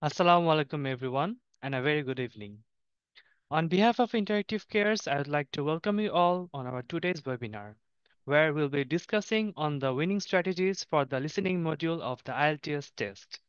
Assalamu alaikum everyone and a very good evening. On behalf of Interactive Cares, I would like to welcome you all on our today's webinar, where we'll be discussing on the winning strategies for the listening module of the IELTS test.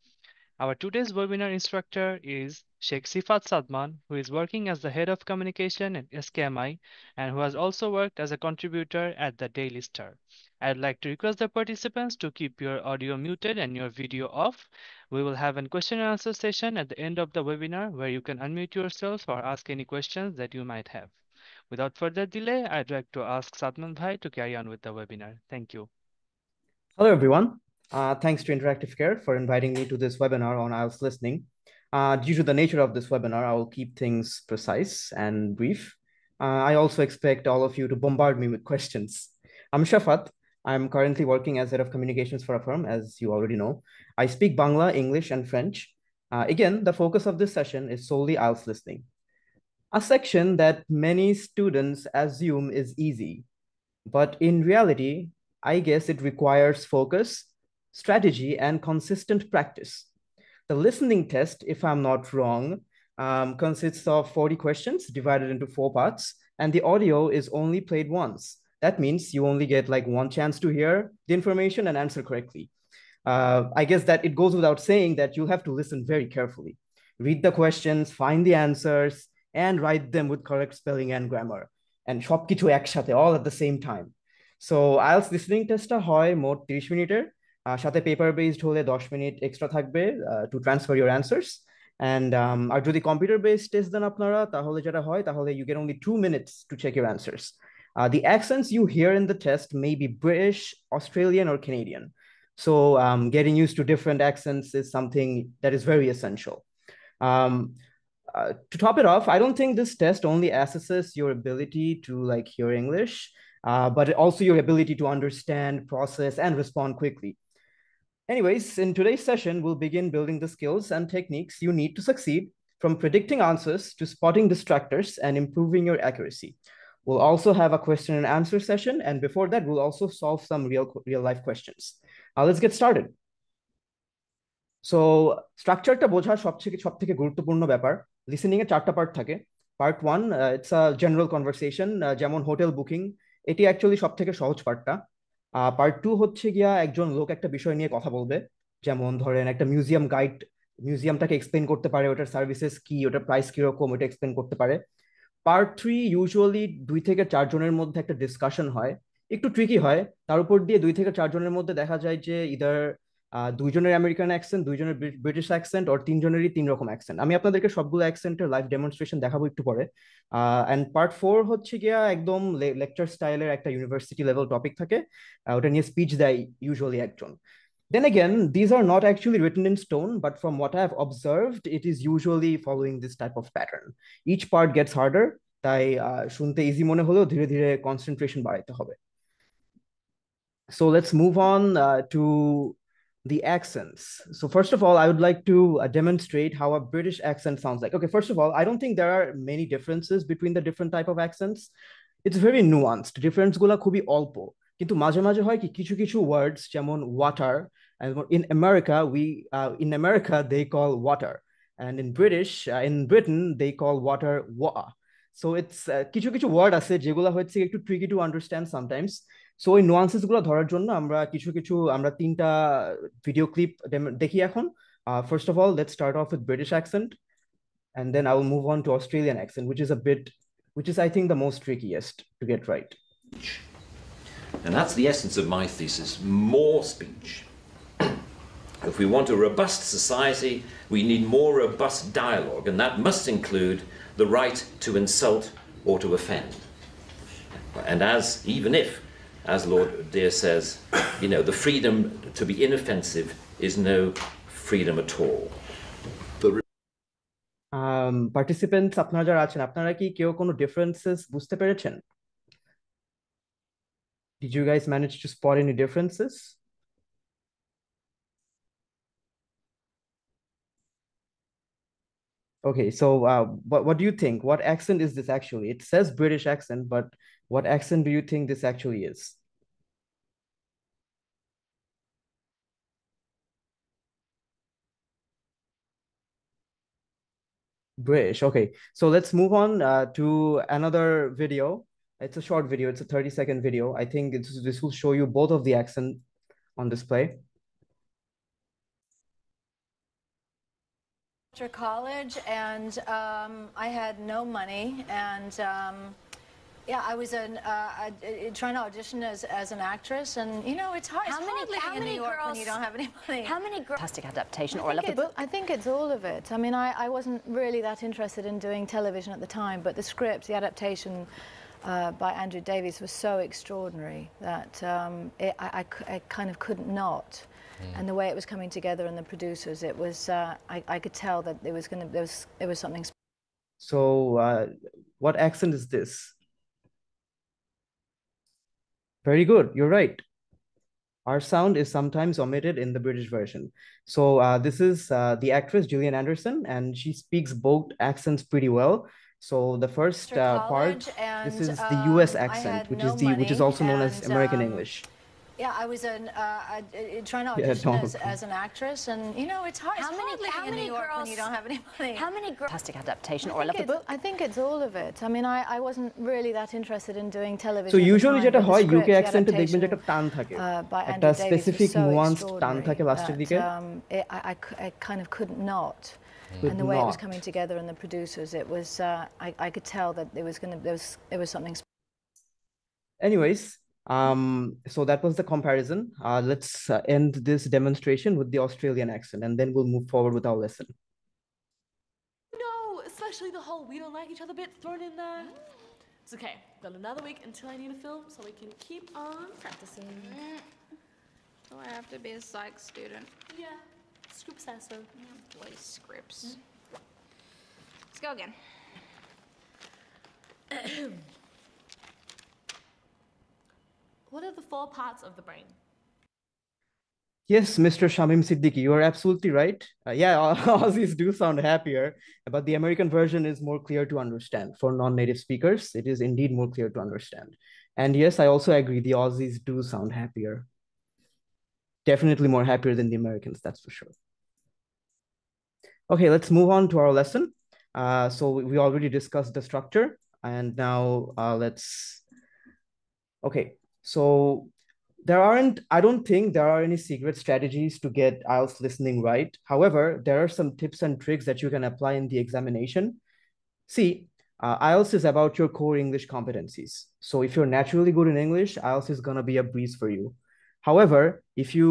Our today's webinar instructor is Sheikh Sifat Sadman, who is working as the head of communication at SKMI and who has also worked as a contributor at the Daily Star. I'd like to request the participants to keep your audio muted and your video off. We will have a question and answer session at the end of the webinar where you can unmute yourself or ask any questions that you might have. Without further delay, I'd like to ask Sadman Bhai to carry on with the webinar. Thank you. Hello, everyone. Thanks to Interactive Care for inviting me to this webinar on IELTS listening. Due to the nature of this webinar, I will keep things precise and brief. I also expect all of you to bombard me with questions. I'm Shafat. I'm currently working as head of communications for a firm, as you already know. I speak Bangla, English, and French. Again, the focus of this session is solely IELTS listening, a section that many students assume is easy. But in reality, I guess it requires focus, strategy, and consistent practice. The listening test, if I'm not wrong, consists of 40 questions divided into 4 parts, and the audio is only played once. That means you only get like one chance to hear the information and answer correctly. I guess that it goes without saying that you have to listen very carefully. Read the questions, find the answers, and write them with correct spelling and grammar. And সবকিছু একসাথে all at the same time. So IELTS listening টেস্টটা হয় মোট 30 মিনিটের, সাথে paper based হলে 10 minute extra থাকবে to transfer your answers. And আর যদি কম্পিউটার বেসড টেস্ট দেন আপনারা, তাহলে যেটা হয়, তাহলে you get only 2 minutes to check your answers. The accents you hear in the test may be British, Australian, or Canadian. So getting used to different accents is something that is very essential. Um, to top it off, I don't think this test only assesses your ability to like hear English, but also your ability to understand, process, and respond quickly. Anyways, in today's session, we'll begin building the skills and techniques you need to succeed, from predicting answers to spotting distractors and improving your accuracy. We'll also have a question and answer session, and before that, we'll also solve some real life questions. Let's get started. So স্ট্রাকচারটা বোঝা সব থেকে গুরুত্বপূর্ণ ব্যাপার। Listening এর 4টা part থাকে। Part 1, it's a general conversation, যেমন হোটেল বুকিং। এটি অ্যাকচুয়ালি সব থেকে সহজ পার্টটা। পার্ট 2 হচ্ছে গিয়া একজন লোক একটা বিষয় নিয়ে কথা বলবে, যেমন ধরেন একটা মিউজিয়াম গাইড মিউজিয়ামটাকে এক্সপ্লেন করতে পারে, ওটার সার্ভিসেস কি, ওটার প্রাইস কিরকম, ওটা এক্সপ্লেন করতে পারে। পার্ট 3 ইউজুয়ালি 2 থেকে 4 জনের মধ্যে একটা ডিসকাশন হয়, একটু ট্রিকি হয়। তার উপর দিয়ে 2 থেকে 4 জনের মধ্যে দেখা যায় যে ইদার 2 জনের আমেরিকান অ্যাকসেন্ট, 2 জনের ব্রিটিশ অ্যাকসেন্ট, আর 3 জনেরই 3 রকম অ্যাকসেন্ট। আমি আপনাদেরকে সবগুলো অ্যাকসেন্টের লাইভ ডেমনস্ট্রেশন দেখাবো একটু পরে। অ্যান্ড পার্ট 4 হচ্ছে গিয়া একদম লেকচার স্টাইলের একটা ইউনিভার্সিটি লেভেল টপিক থাকে, ওটা নিয়ে স্পিচ দেয় ইউজুয়ালি একজন। Then again, these are not actually written in stone, but from what I've observed, it is usually following this type of pattern. Each part gets harder, তাই শুনতে easy মনে হলেও ধীরে ধীরে কনসেন্ট্রেশন বাড়াইতে হবে। So let's move on to the accents. So first of all, I would like to demonstrate how a British accent sounds like. Okay, first of all, I don't think there are many differences between the different type of accents. It's very nuanced. Difference গুলা খুবই অল্প, কিন্তু মাঝে মাঝে হয় কি কিছু কিছু ওয়ার্ডস, যেমন water, in America they call water, and in Britain they call water wa. So it's কিছু কিছু ওয়ার্ড আছে যেগুলো হচ্ছে একটু tricky to understand sometimes. So ওই নুয়ান্সেস গুলো ধরার জন্য আমরা 3টা ভিডিও ক্লিপ দেখি এখন। First of all, let's start off with British accent, and then I will move on to Australian accent, which is I think the most trickiest to get right. And that's the essence of my thesis: more speech. If we want a robust society, we need more robust dialogue, and that must include the right to insult or to offend. And even if, as Lord Dear says, the freedom to be inoffensive is no freedom at all. Participants, আপনারা যারা আছেন, আপনারা কি কেউ কোনো differences বুঝতে পেরেছেন? Did you guys manage to spot any differences? Okay, so what do you think? What accent is this actually? It says British accent, but what accent do you think this actually is? British. Okay, so let's move on to another video. It's a short video. It's a 30-second video. I think this will show you both of the accent on display. After college, and I had no money, and yeah, I was trying to audition as an actress, and you know, it's hard. It's hard living in New York when you don't have any money. How many girls? Fantastic adaptation, or I love the book. I think it's all of it. I mean, I wasn't really that interested in doing television at the time, but the script, the adaptation by Andrew Davies was so extraordinary that I kind of couldn't not. And the way it was coming together and the producers, it was I could tell that there was something. So what accent is this? Very good, you're right. Our sound is sometimes omitted in the British version. So this is the actress Gillian Anderson, and she speaks both accents pretty well. So the first part, this is the US accent, which is also known as American English. Yeah, I was trying to audition as an actress, and you know, it's hard. It's hard living in New York when you don't have any money. How many girls? Fantastic adaptation, or I love the book. I think it's all of it. I mean, I wasn't really that interested in doing television. So usually যেটা হয় UK accent এ দেখবেন যে একটা টান থাকে, একটা specific nuanced টান থাকে লাস্টের দিকে. I kind of couldn't not. And the way it was coming together and the producers, it was I could tell that there was something. Anyways, so that was the comparison. Let's end this demonstration with the Australian accent, and then we'll move forward with our lesson. No, especially the whole "we don't like each other" bit thrown in there. It's okay. Got another week until I need a film, so we can keep on practicing. Do I have to be a psych student? Yeah, script says so. Boy, scripts. Let's go again. What are the 4 parts of the brain? Yes, Mr. Shamim Siddiqui, you are absolutely right. Yeah, Aussies do sound happier, but the American version is more clear to understand. For non-native speakers, it is indeed more clear to understand. And yes, I also agree, the Aussies do sound happier. Definitely more happier than the Americans, that's for sure. Okay, let's move on to our lesson. So we already discussed the structure, and now okay. So I don't think there are any secret strategies to get IELTS listening right. However, there are some tips and tricks that you can apply in the examination. See, IELTS is about your core English competencies. So if you're naturally good in English, IELTS is going to be a breeze for you. However, if you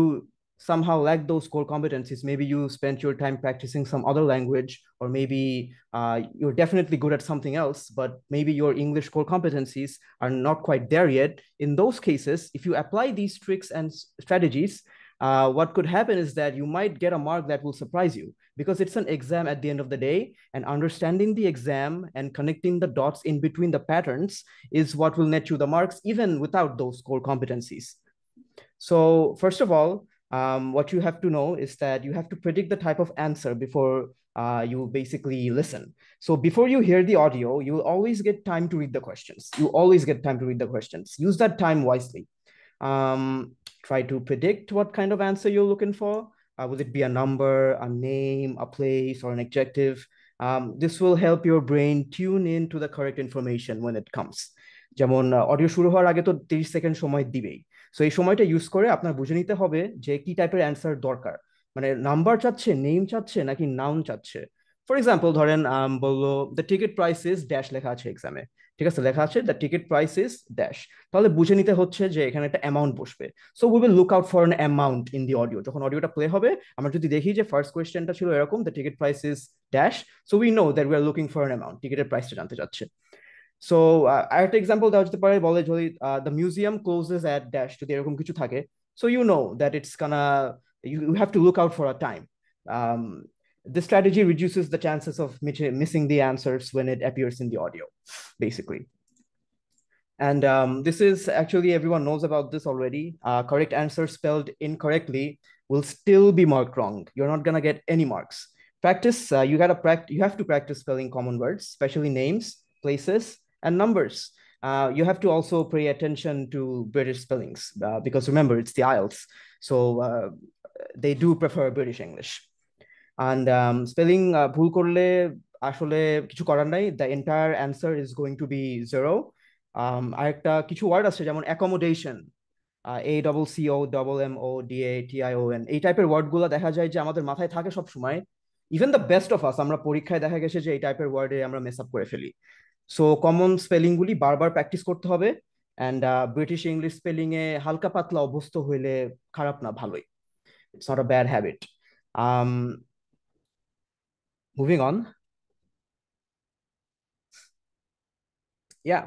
somehow lack those core competencies, maybe you spent your time practicing some other language, or maybe you're definitely good at something else, but maybe your English core competencies are not quite there yet. In those cases, if you apply these tricks and strategies, what could happen is that you might get a mark that will surprise you, because it's an exam at the end of the day, and understanding the exam and connecting the dots in between the patterns is what will net you the marks, even without those core competencies. So first of all, what you have to know is that you have to predict the type of answer before you basically listen. So before you hear the audio, you will always get time to read the questions. You always get time to read the questions. Use that time wisely. Try to predict what kind of answer you're looking for. Will it be a number, a name, a place, or an adjective? This will help your brain tune in to the correct information when it comes. যেমন audio শুরু হওয়ার আগে তো 30 second সময় দিবেই। So এই সময়টা use করে আপনার বুঝে নিতে হবে যে কি টাইপের অ্যান্সার দরকার, মানে নাম্বার চাচ্ছে, নেম চাচ্ছে, নাকি নাউন চাচ্ছে। ফর এক্সাম্পল ধরেন বললো the ticket price is dash, লেখা আছে এক্সামে, ঠিক আছে, লেখা আছে the ticket price is dash, তাহলে বুঝে নিতে হচ্ছে যে এখানে একটা অ্যামাউন্ট বসবে। So we will look out for an amount in the audio. যখন অডিওটা প্লে হবে, আমরা যদি দেখি যে ফার্স্ট কোয়েশ্চেনটা ছিল এরকম, the ticket price is dash, so we know that we are looking for an amount, টিকিটের প্রাইসটা জানতে চাচ্ছে। সো আরেকটা এক্সাম্পল দেওয়া যেতে পারে, বলে যদি the museum closes at dash, যদি এরকম কিছু থাকে, so you know that it's কানা, you have to look out for a time. This strategy reduces the chances of missing the answers when it appears in the audio, basically. And this is actually, everyone knows about this already. Correct answer spelled incorrectly will still be marked wrong. You're not gonna get any marks. Practice, you have to practice spelling common words, especially names, places, and numbers. You have to also pay attention to British spellings, because remember, it's the IELTS. So they do prefer British English. And spelling ভুল করলে আসলে কিছু করার নাই, the entire answer is going to be 0। আরেকটা কিছু word আছে যেমন অ্যাকোমোডেশন, ACCO, এই টাইপের ওয়ার্ডগুলো দেখা যায় যে আমাদের মাথায় থাকে সব সময়। Even the best of us, আমরা পরীক্ষায় দেখা গেছে যে এই টাইপের ওয়ার্ডে আমরা মেস আপ করে ফেলি। সো কমন স্পেলিং গুলি বারবার প্র্যাকটিস করতে হবে। অ্যান্ড ব্রিটিশ ইংলিশ স্পেলিং এ হালকা পাতলা অভ্যস্ত হইলে খারাপ না, ভালোই। It's not a bad habit. Moving on. Yeah,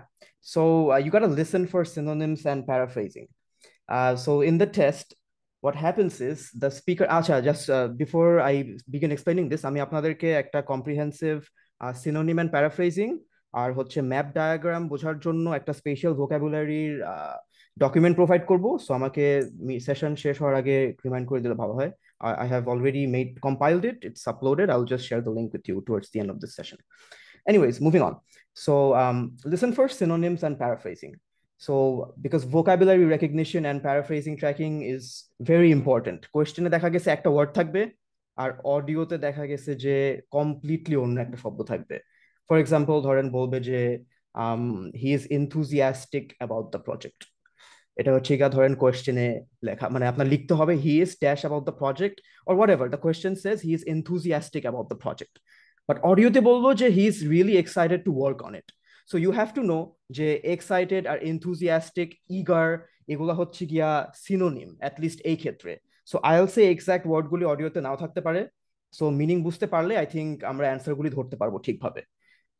so you got to listen for synonyms and paraphrasing. So in the test, what happens is the speaker, acha, just before I begin explaining this, আমি আপনাদেরকে একটা comprehensive synonym and paraphrasing আর হচ্ছে map diagram বোঝার জন্য একটা special ভোকাবুলারির document provide করব। So আমাকে session শেষ হওয়ার আগে রিমাইন্ড করে দিলে ভালো হয়। I have already compiled it. It's uploaded. I'll just share the link with you towards the end of this session. Anyways, moving on. So listen for synonyms and paraphrasing. So because vocabulary recognition and paraphrasing tracking is very important. Question দেখা গেছে একটা word থাকবে আর অডিওতে দেখা গেছে যে completely অন্য একটা শব্দ থাকবে। ফর এক্সাম্পল ধরেন বলবে যে he is enthusiastic about the project. এটা হচ্ছে গিয়ে ধরেন কোয়েশ্চেনে লেখা, মানে আপনার লিখতে হবে he is dash about the project or whatever the question says he is enthusiastic about the project. But অডিওতে বলবো যে he is really excited to work on it. So you have to know যে excited আর enthusiastic, eager, এগুলো হচ্ছে গিয়া synonym at least এই ক্ষেত্রে। সো আইএলস এ এক্সাক্ট ওয়ার্ডগুলি অডিওতে নাও থাকতে পারে। সো মিনিং বুঝতে পারলে আই থিঙ্ক আমরা অ্যান্সারগুলি ধরতে পারবো ঠিকভাবে।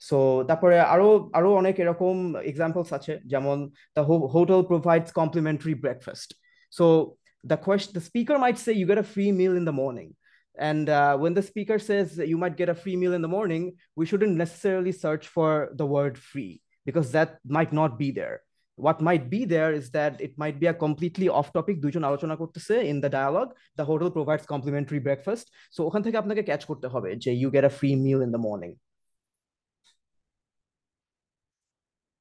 সো তারপরে আরো আরো অনেক এরকম এক্সাম্পলস আছে, যেমন the hotel provides complimentary breakfast. So the speaker might say you get a free meal in the morning. And when the speaker says you might get a free meal in the morning, we shouldn't necessarily search for the word free because that might not be there. What might be there is that it might be a completely off topic, দুইজন আলোচনা করতেছে in the dialogue, the hotel provides complimentary breakfast. So ওখান থেকে আপনাকে catch করতে হবে যে you get a free meal in the morning.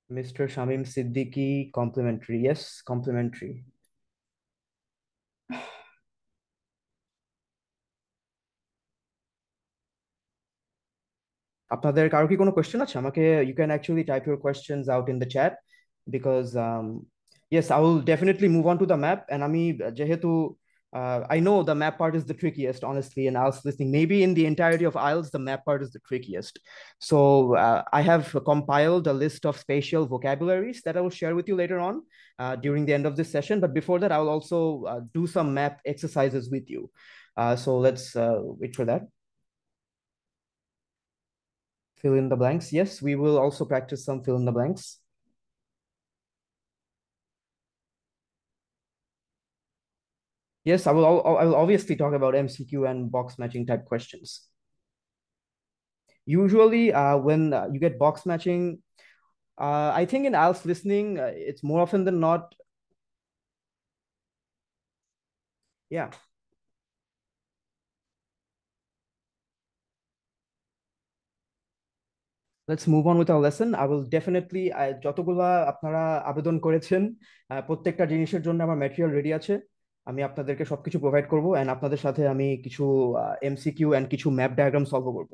Mr. Shamim Siddiqui, complimentary. Yes, complimentary. আপনাদের কারো কি কোনো কোয়েশ্চেন আছে আমাকে? You can actually type your questions out in the chat because yes, I will definitely move on to the map. And আমি যেহেতু I know the map part is the trickiest, honestly, and IELTS listening. Maybe in the entirety of IELTS, the map part is the trickiest. So I have compiled a list of spatial vocabularies that I will share with you later on during the end of this session. But before that, I will also do some map exercises with you. So let's wait for that. Fill in the blanks. Yes, we will also practice some fill in the blanks. Yes, I will obviously talk about MCQ and box matching type questions. Usually when you get box matching, I think in IELTS listening, it's more often than not. Yeah. Let's move on with our lesson. I will definitely যতগুলা আপনারা আবেদন করেছেন প্রত্যেকটা জিনিসের জন্য আমার material ready আছে। আমি আপনাদেরকে সবকিছু প্রোভাইড করব এন্ড আপনাদের সাথে আমি কিছু এমসিকিউ এন্ড কিছু ম্যাপ ডায়াগ্রাম সলভ করব।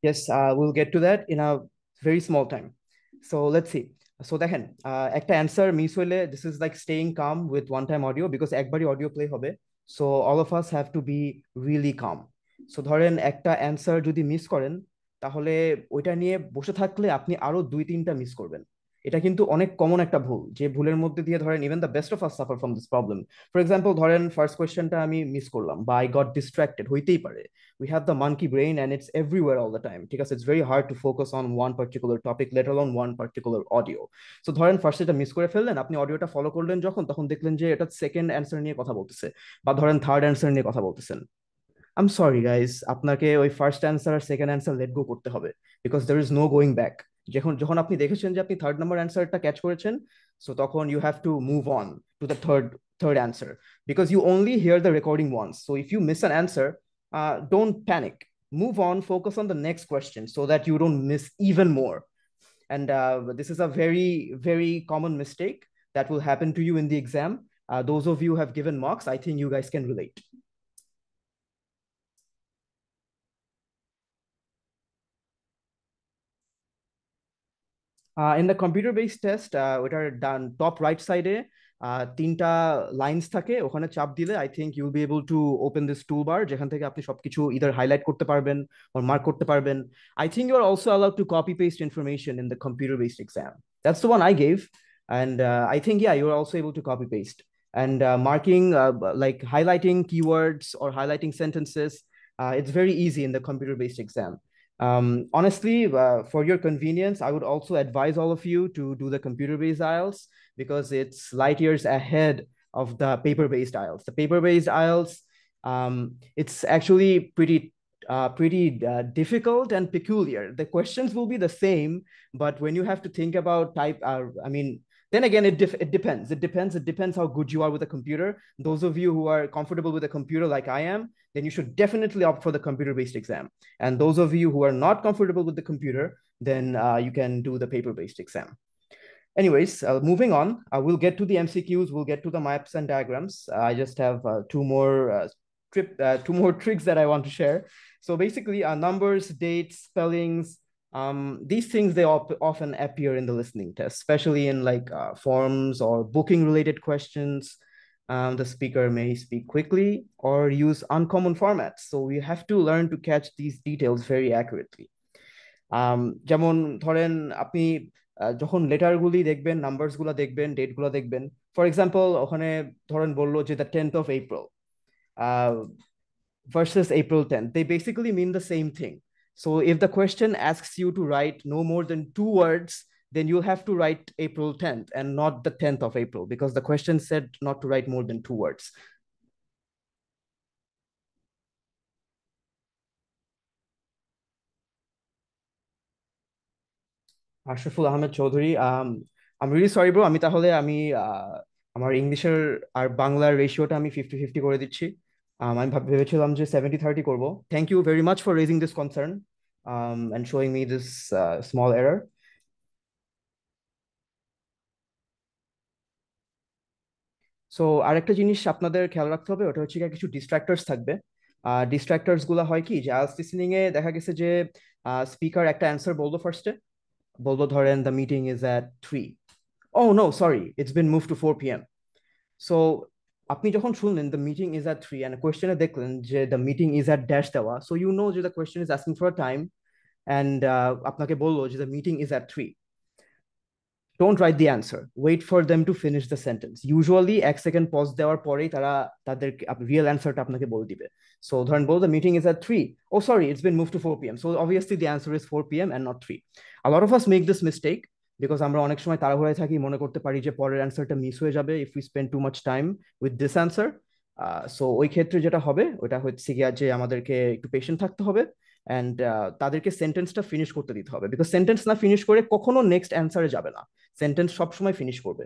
Yes, we'll get to that in a very small time. So let's see. So দেখেন একটা অ্যান্সার মিস হইলে this is like staying calm with one time audio because একবারই audio play হবে. So all of us have to be really calm. So ধরেন একটা answer যদি miss করেন তাহলে ওইটা নিয়ে বসে থাকলে আপনি আরো 2-3টা মিস করবেন। এটা কিন্তু অনেক কমন একটা ভুল, যে ভুলের মধ্যে দিয়ে ধরেন even the best of us suffer from this problem. For example ধরেন ফার্স্ট কোয়েশ্চেনটা আমি মিস করলাম বা আই গট ডিস্ট্রাক্টেড, হইতেই পারে। We have the monkey brain and it's everywhere all the time. Because it's very hard to focus on one particular topic, let alone one particular audio. So ধরেন first এটা miss করে ফেললেন, আপনি অডিওটা follow করলেন যখন, তখন দেখলেন যে এটা সেকেন্ড অ্যান্সার নিয়ে কথা বলতেছে বা ধরেন থার্ড অ্যান্সার নিয়ে কথা বলতেছেন। আই এম সরি গাইস, আপনাকে ওই ফার্স্ট অ্যান্সার আর সেকেন্ড অ্যান্সার লেট গো করতে হবে because there is no going back. যখন যখন আপনি দেখেছেন যে আপনি থার্ড নাম্বার অ্যান্সারটা ক্যাচ করেছেন, সো তখন you have to move on to the third answer because you only hear the recording once. So if you miss an answer, don't panic. move on, focus on the next question so that you don't miss even more. And this is a very, very common mistake that will happen to you in the exam. Those of you who have given mocks, I think you guys can relate. In the computer-based test, ওটার ডান top right side তিনটা lines থাকে, ওখানে চাপ দিলে I think you'll be able to open this toolbar যেখান থেকে আপনি সবকিছু either highlight করতে পারবেন or mark করতে পারবেন. I think you're also allowed to copy paste information in the computer-based exam. That's the one I gave, and I think yeah, you're also able to copy paste and marking, like highlighting keywords or highlighting sentences. It's very easy in the computer-based exam. Honestly, for your convenience, I would also advise all of you to do the computer-based IELTS because it's light years ahead of the paper-based IELTS. The paper-based IELTS, it's actually pretty difficult and peculiar. The questions will be the same, but when you have to think about type, I mean, then again, it depends. It depends how good you are with a computer. Those of you who are comfortable with a computer like I am, then you should definitely opt for the computer-based exam. And those of you who are not comfortable with the computer, then you can do the paper-based exam. Anyways, moving on, we'll get to the MCQs, we'll get to the maps and diagrams. I just have two more tricks that I want to share. So basically, numbers, dates, spellings, these things, they often appear in the listening test, especially in like forms or booking related questions. The speaker may speak quickly or use uncommon formats. So we have to learn to catch these details very accurately. যেমন ধরেন আপনি যখন লেটারগুলি দেখবেন, নাম্বারসগুলো দেখবেন, ডেটগুলো দেখবেন, for example ওখানে ধরেন বললো যে the 10th of April versus April 10th, they basically mean the same thing. So if the question asks you to write no more than 2 words, then you'll have to write April 10th and not the 10th of April because the question said not to write more than 2 words. Ashraful Ahmed Chaudhary, I'm really sorry bro, আমি তাহলে আমার ইংলিশের আর বাংলার রেশিওটা আমি 50-50 করে দিচ্ছি। আমি ভেবেছিলাম যে 70-30 করব। Thank you very much for raising this concern and showing me this small error. So আরেকটা জিনিস আপনাদের খেয়াল রাখতে হবে, ওটা হচ্ছে কিছু ডিস্ট্রাক্টরস থাকবে। ডিস্ট্রাক্টরস গুলো হয় কি যে আইএলটিএস লিসেনিং এ দেখা গেছে যে স্পিকার একটা অ্যান্সার বলবো, ফার্স্টে বলবো ধরেন the meeting is at 3, oh no sorry it's been moved to 4 p.m. So আপনি যখন শুনলেন the meeting is at 3 and কোয়েশ্চেনে দেখলেন যে the meeting is at dash দেওয়া, সো ইউ নো যে the question is asking for a time and আপনাকে বললো যে the meeting is at 3. Don't write the answer. Wait for them to finish the sentence. Usually 1 second pause দেওয়ার পরেই তারা তাদের real answerটা আপনাকে বলে দিবে. So ধরেন বল the meeting is at 3. Oh sorry, it's been moved to 4 p.m. So obviously the answer is 4 p.m. and not 3. A lot of us make this mistake because আমরা অনেক সময় তাড়াহুড়ায় থাকি, মনে করতে পারি যে পরের অ্যান্সারটা মিস হয়ে যাবে if we spend too much time with this answer. So ওই ক্ষেত্রে যেটা হবে ওটা হচ্ছে গিয়া যে আমাদেরকে একটু পেশেন্ট থাকতে হবে and তাদেরকে সেন্টেন্সটা ফিনিশ করতে দিতে হবে বিকজ সেন্টেন্স না ফিনিশ করে কখনো নেক্সট অ্যান্সারে যাবে না, সেন্টেন্স সবসময় ফিনিশ করবে।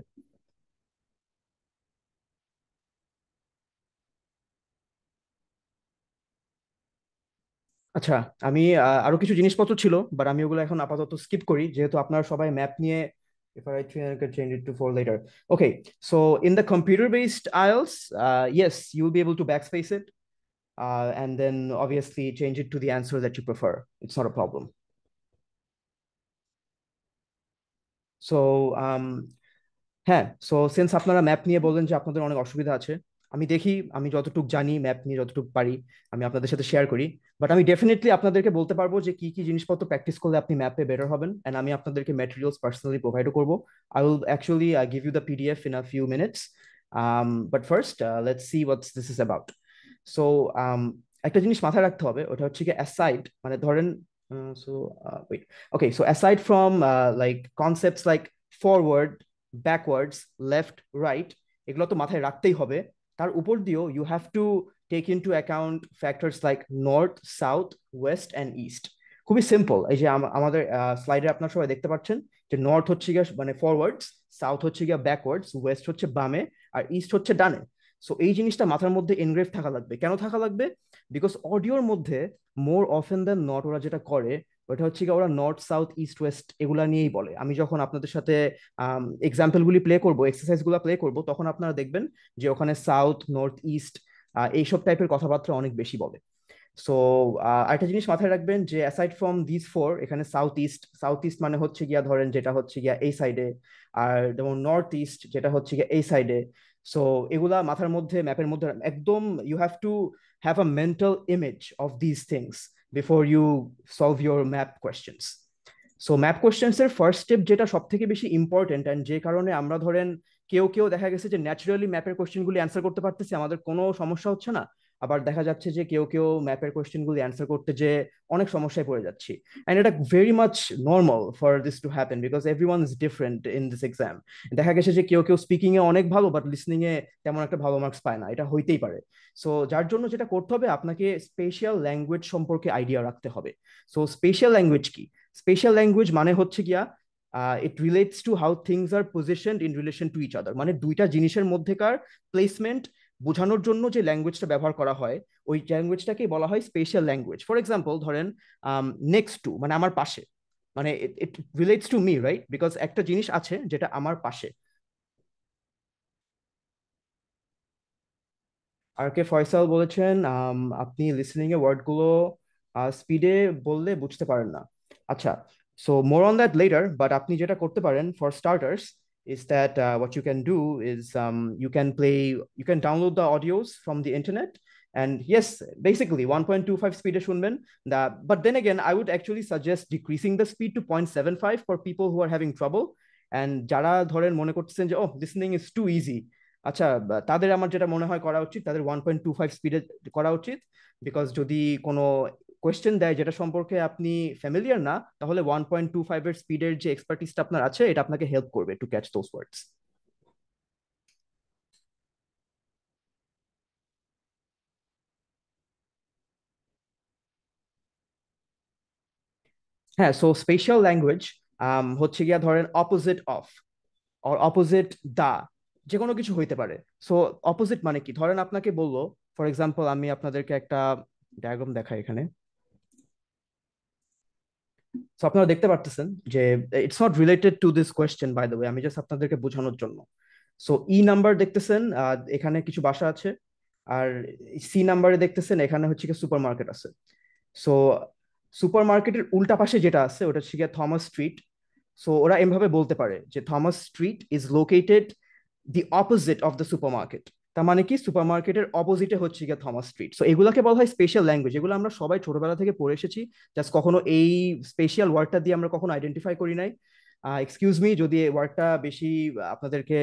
আচ্ছা, আমি আরো কিছু জিনিসপত্র ছিল বাট আমি ওগুলো এখন আপাতত স্কিপ করি যেহেতু আপনারা সবাই ম্যাপ নিয়ে, if I write 3 I can change it to 4 later. Okay, so in the computer-based IELTS, yes, you'll be able to backspace it and then obviously change it to the answer that you prefer. It's not a problem. So হ্যাঁ, so since আপনারা map নিয়ে বললেন যে আপনাদের অনেক অসুবিধা আছে, আমি দেখি আমি যতটুকু জানি ম্যাপ নিয়ে যতটুকু পারি আমি আপনাদের সাথে শেয়ার করি, বাট আমি ডেফিনেটলি আপনাদেরকে বলতে পারবো যে কি কি জিনিসপত্র প্র্যাকটিস করলে আপনি ম্যাপে বেটার হবেন, এন্ড আমি আপনাদেরকে ম্যাটেরিয়ালস পার্সোনালি প্রোভাইড করবো। I will actually give you the PDF in a few minutes, but first let's see what's this is about. So একটা জিনিস মাথায় রাখতে হবে, ওটা হচ্ছে কি অ্যাসাইড, মানে ধরেন so aside from like concepts like forward, backwards, left, right, এগুলো তো মাথায় রাখতেই হবে, তার উপর দিয়েও you have to take into account factors like north, south, west and east. খুবই সিম্পল, এই যে আমাদের স্লাইডে আপনারা সবাই দেখতে পাচ্ছেন যে নর্থ হচ্ছে গিয়ে মানে ফরওয়ার্ডস, সাউথ হচ্ছে গিয়ে ব্যাকওয়ার্ডস, ওয়েস্ট হচ্ছে বামে আর ইস্ট হচ্ছে ডানে। সো এই জিনিসটা মাথার মধ্যে এনগ্রেভ থাকা লাগবে। কেন থাকা লাগবে? বিকজ অডিওর মধ্যে মোর অফেন দেন নট ওরা যেটা করে ওটা হচ্ছে কি ওরা নর্থ সাউথ ইস্ট ওয়েস্ট এগুলা নিয়েই বলে। আমি যখন আপনাদের সাথে এক্সাম্পলগুলি প্লে করবো, এক্সারসাইজগুলো প্লে করবো, তখন আপনারা দেখবেন যে ওখানে সাউথ নর্থ ইস্ট এইসব টাইপের কথাবার্তা অনেক বেশি বলে। সো আরেকটা জিনিস মাথায় রাখবেন যে অ্যাসাইড ফ্রম দিস ফোর, এখানে সাউথ ইস্ট মানে হচ্ছে গিয়া ধরেন যেটা হচ্ছে গিয়া এই সাইডে, আর যেমন নর্থ ইস্ট যেটা হচ্ছে গিয়া এই সাইডে। সো এগুলা মাথার মধ্যে ম্যাপের মধ্যে একদম you have to have a mental image of this things before you solve your map questions. So map questions এর ফার্স্ট স্টেপ যেটা সব থেকে বেশি ইম্পর্টেন্ট, অ্যান্ড যে কারণে আমরা ধরেন কেউ কেউ দেখা গেছে যে ন্যাচারালি ম্যাপের কোয়েশ্চেনগুলি অ্যান্সার করতে পারতেছে, আমাদের কোনো সমস্যা হচ্ছে না। আবার দেখা যাচ্ছে যে কেউ কেউ ম্যাপের কোয়েশ্চেনগুলি অ্যান্সার করতে যে অনেক সমস্যায় পড়ে যাচ্ছি। অ্যান্ড এটা very much normal for this to happen because everyone is different in this exam. দেখা গেছে যে কেউ কেউ স্পিকিং এ অনেক ভালো বাট লিসনিং এ তেমন একটা ভালো মার্কস পায় না, এটা হইতেই পারে। সো যার জন্য যেটা করতে হবে, আপনাকে স্পেশাল ল্যাঙ্গুয়েজ সম্পর্কে আইডিয়া রাখতে হবে। সো স্পেশাল ল্যাঙ্গুয়েজ কি? স্পেশাল ল্যাঙ্গুয়েজ মানে হচ্ছে গিয়া it relates to how things are positioned in relation to each other, মানে দুইটা জিনিসের মধ্যেকার প্লেসমেন্ট বোঝানোর জন্য যে ল্যাঙ্গুয়েজটা ব্যবহার করা হয় ওই ল্যাঙ্গুয়েজটাকে বলা হয় স্পেশাল ল্যাঙ্গুয়েজ। ফর এক্সাম্পল ধরেন নেক্সট টু মানে আমার পাশে, মানে it relates to me, right? Because একটা জিনিস আছে যেটা আমার পাশে। আর কে ফয়সাল বলেছেন আপনি লিসনিং এ ওয়ার্ডগুলো স্পিডে বললে বুঝতে পারেন না। আচ্ছা, so more on that letter, but আপনি যেটা করতে পারেন for starters is that what you can do is you can download the audios from the internet, and yes, basically 1.25 speed শুনবেন। But then again, I would actually suggest decreasing the speed to 0.75 for people who are having trouble, and যারা ধরেন মনে করতেছেন যে listening is too easy, আচ্ছা, তাদের আমার যেটা মনে হয় করা উচিত তাদের 1.25 স্পিডে করা উচিত। বিকজ যদি কোনো কোয়েশ্চেন দেয় যেটা সম্পর্কে আপনি ফ্যামিলিয়ার না, তাহলে 1.25 এর স্পিডের যে এক্সপার্টিসটা আপনার আছে এটা আপনাকে হেল্প করবে টু ক্যাচ দোজ ওয়ার্ডস। হ্যাঁ, সো স্পেশাল ল্যাঙ্গুয়েজ হচ্ছে গিয়া ধরেন অপোজিট অফ অর অপোজিট দা, যে কোনো কিছু হইতে পারে। সো অপোজিট মানে কি? ধরেন আপনাকে বললো, ফর এক্সাম্পল আমি আপনাদেরকে একটা ডায়াগ্রাম দেখাই এখানে। সো আপনারা দেখতে পারতেছেন যে it's not related to this question by the way, আমি জাস্ট আপনাদেরকে বোঝানোর জন্য। সো ই নাম্বার দেখতেছেন, এখানে কিছু বাসা আছে, আর সি নাম্বারে দেখতেছেন এখানে হচ্ছে কি সুপার মার্কেট আছে। সো সুপার মার্কেটের উল্টা পাশে যেটা আছে ওটা হচ্ছে গিয়ে থমাস স্ট্রিট। সো ওরা এমভাবে বলতে পারে যে Thomas street is located the opposite of the super market. তার মানে কি সুপার মার্কেটের অপোজিটে হচ্ছে গিয়ে থমাস স্ট্রিট। সো এগুলোকে বলা হয় স্পেশাল ল্যাঙ্গুয়েজ, এগুলো আমরা সবাই ছোটবেলা থেকে পড়ে এসেছি, জাস্ট কখনো এই স্পেশাল ওয়ার্ডটা দিয়ে আমরা কখনো আইডেন্টিফাই করি নাই। এক্সকিউজ মি যদি এই ওয়ার্ডটা বেশি আপনাদেরকে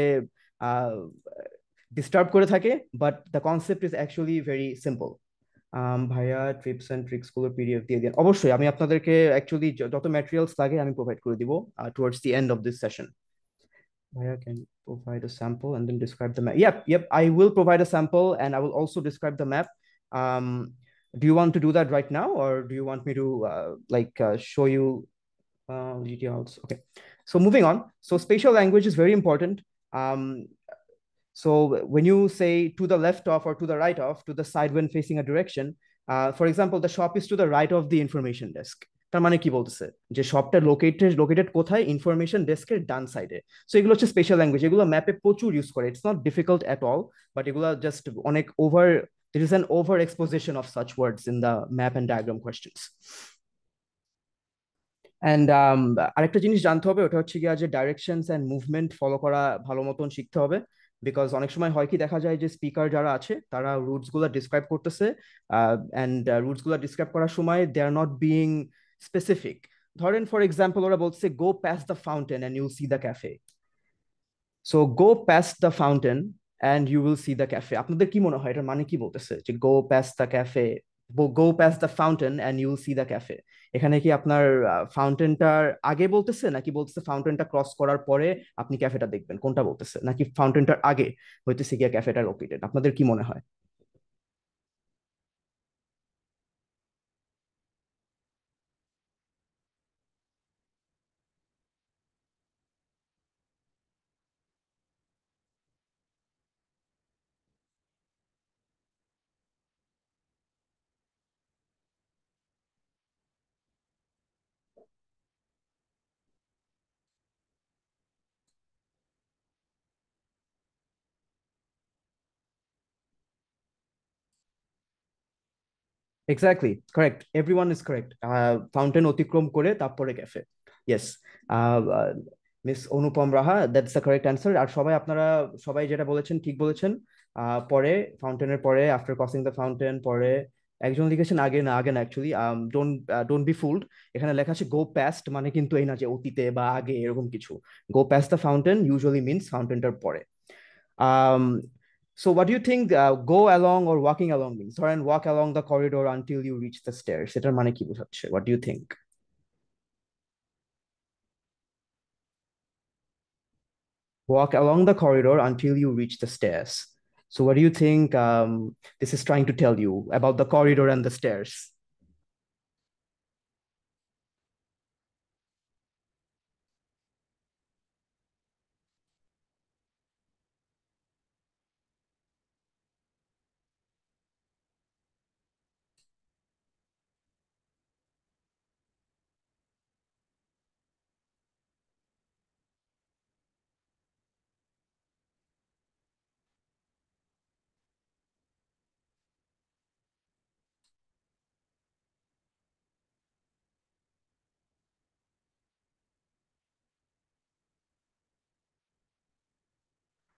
ডিস্টার্ব করে থাকে, but the concept is actually very simple. ভাইয়া ট্রিপস এন্ড ট্রিক্স গুলোর পিডিএফ দিয়ে দিন। অবশ্যই আমি আপনাদেরকে অ্যাকচুয়ালি যত ম্যাটেরিয়ালস লাগে আমি প্রোভাইড করে দিব towards the end of this session. Bhaiya can provide a sample and then describe the map. Yep, I will provide a sample and I will also describe the map. Um, do you want to do that right now, or do you want me to show you details? Okay. So moving on. So spatial language is very important. Um, so when you say to the left of or to the right of, to the side when facing a direction, for example, the shop is to the right of the information desk. তার মানে কি বলতেছে যে শপটা located কোথায়? Information ডেস্কের ডান সাইডে। So এগুলো হচ্ছে স্পেশাল ল্যাঙ্গুয়েজ, এগুলো ম্যাপে প্রচুর ইউজ করে। It's not difficult at all, but এগুলো জাস্ট অনেক over, there is an over exposition of such words in the map and diagram questions. And আরেকটা জিনিস জানতে হবে, ওটা হচ্ছে গিয়া যে ডাইরেকশনস অ্যান্ড মুভমেন্ট ফলো করা ভালো মতন শিখতে হবে। বিকজ অনেক সময় হয় কি দেখা যায় যে স্পিকার যারা আছে তারা রুটস গুলো ডিসক্রাইব করতেছে, অ্যান্ড রুটস গুলো ডিসক্রাইব করার সময় they are not being specific. ধরেন ফর এক্সাম্পল ওরা বলছে go past the fountain and you'll see the cafe. So go past the fountain and you will see the cafe, আপনাদের কি মনে হয় এটার মানে কি বলতেছে? যে go past the cafe, go past the fountain and you will see the cafe, এখানে কি আপনার ফাউন্টেনটার আগে বলতেছে, নাকি বলতেছে ফাউন্টেনটা ক্রস করার পরে আপনি ক্যাফেটা দেখবেন? কোনটা বলতেছে? নাকি ফাউন্টেনটার আগে হইতেছে গিয়া ক্যাফেটা লোকেটেড? আপনাদের কি মনে হয়? Exactly, correct. Everyone is correct. Fountain অতিক্রম করে তারপরে cafe. Yes. Miss Anupam Raha, that's the correct answer. আর সবাই আপনারা সবাই যেটা বলেছেন ঠিক বলেছেন। পরে ফাউন্টেনের পরে আফটার ক্রসিং দ্য ফাউন্টেন পরে একজন লিখেছেন আগে না, আগে না অ্যাকচুয়ালি। Don't be fooled. এখানে লেখা আছে গো প্যাস্ট, মানে কিন্তু এই না যে অতীতে বা আগে এরকম কিছু। Go past the fountain usually means ফাউন্টেনটার পরে। Um, so what do you think go along or walking along means? Or and walk along the corridor until you reach the stairs. এটার মানে কি বোঝাচ্ছে? What do you think? Walk along the corridor until you reach the stairs. So what do you think this is trying to tell you about the corridor and the stairs?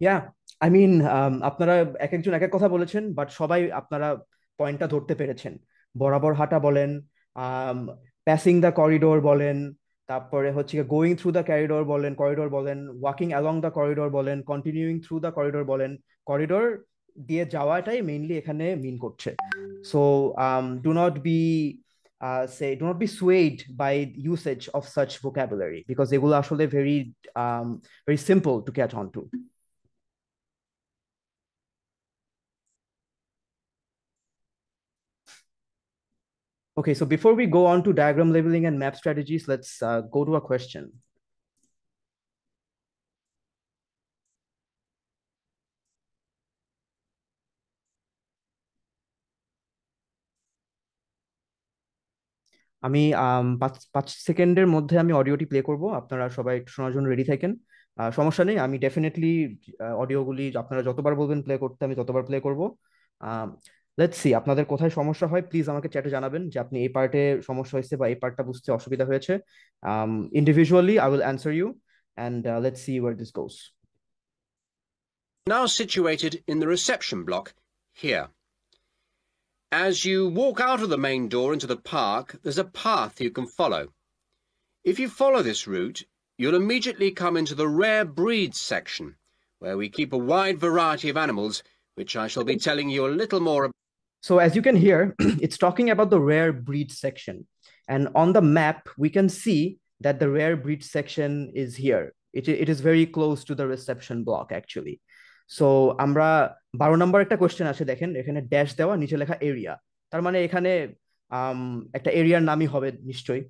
Yeah, I mean, আপনারা এক একজন এক এক কথা বলেছেন, but সবাই আপনারা পয়েন্টটা ধরতে পেরেছেন। বরাবর হাঁটা বলেন, প্যাসিং দ্য করিডোর বলেন, তারপরে হচ্ছে গোয়িং থ্রু দ্য করিডোর বলেন, ওয়াকিং অ্যালং দ্য করিডোর বলেন, কন্টিনিউইং থ্রু দ্য করিডোর বলেন। করিডোর দিয়ে যাওয়াটাই মেইনলি এখানে মিন করছে। So do not be swayed by usage of such vocabulary because এগুলো আসলে very simple to catch on to. Okay, so before we go on to diagram labeling and map strategies, let's go to a question. আমি 5 সেকেন্ডের মধ্যে আমি অডিওটি play করব, আপনারা সবাই শোনার জন্য রেডি থাকেন। সমস্যা নেই, আমি ডেফিনেটলি অডিওগুলি আপনারা যতবার বলবেন প্লে করতে আমি ততবার প্লে করব। লেটস সি আপনাদের কোথায় সমস্যা হয়, প্লিজ আমাকে চ্যাটে জানাবেন যে আপনি এই পার্টে সমস্যা হয়েছে বা এই পার্টটা বুঝতে অসুবিধা হয়েছে। Individually I will answer you and let's see where this goes. Now situated in the reception block here. As you walk out of the main door into the park, there's a path you can follow. If you follow this route, you'll immediately come into the rare breeds section, where we keep a wide variety of animals, which I shall be telling you a little more about. So as you can hear, it's talking about the rare breed section. And on the map, we can see that the rare breed section is here. It is very close to the reception block, actually. So আমরা 12 নম্বর একটা question আছে, দেখেন এখানে dash দেওয়া, নিচে লেখা area. তার মানে এখানে একটা এরিয়ার নামই হবে নিশ্চয়ই।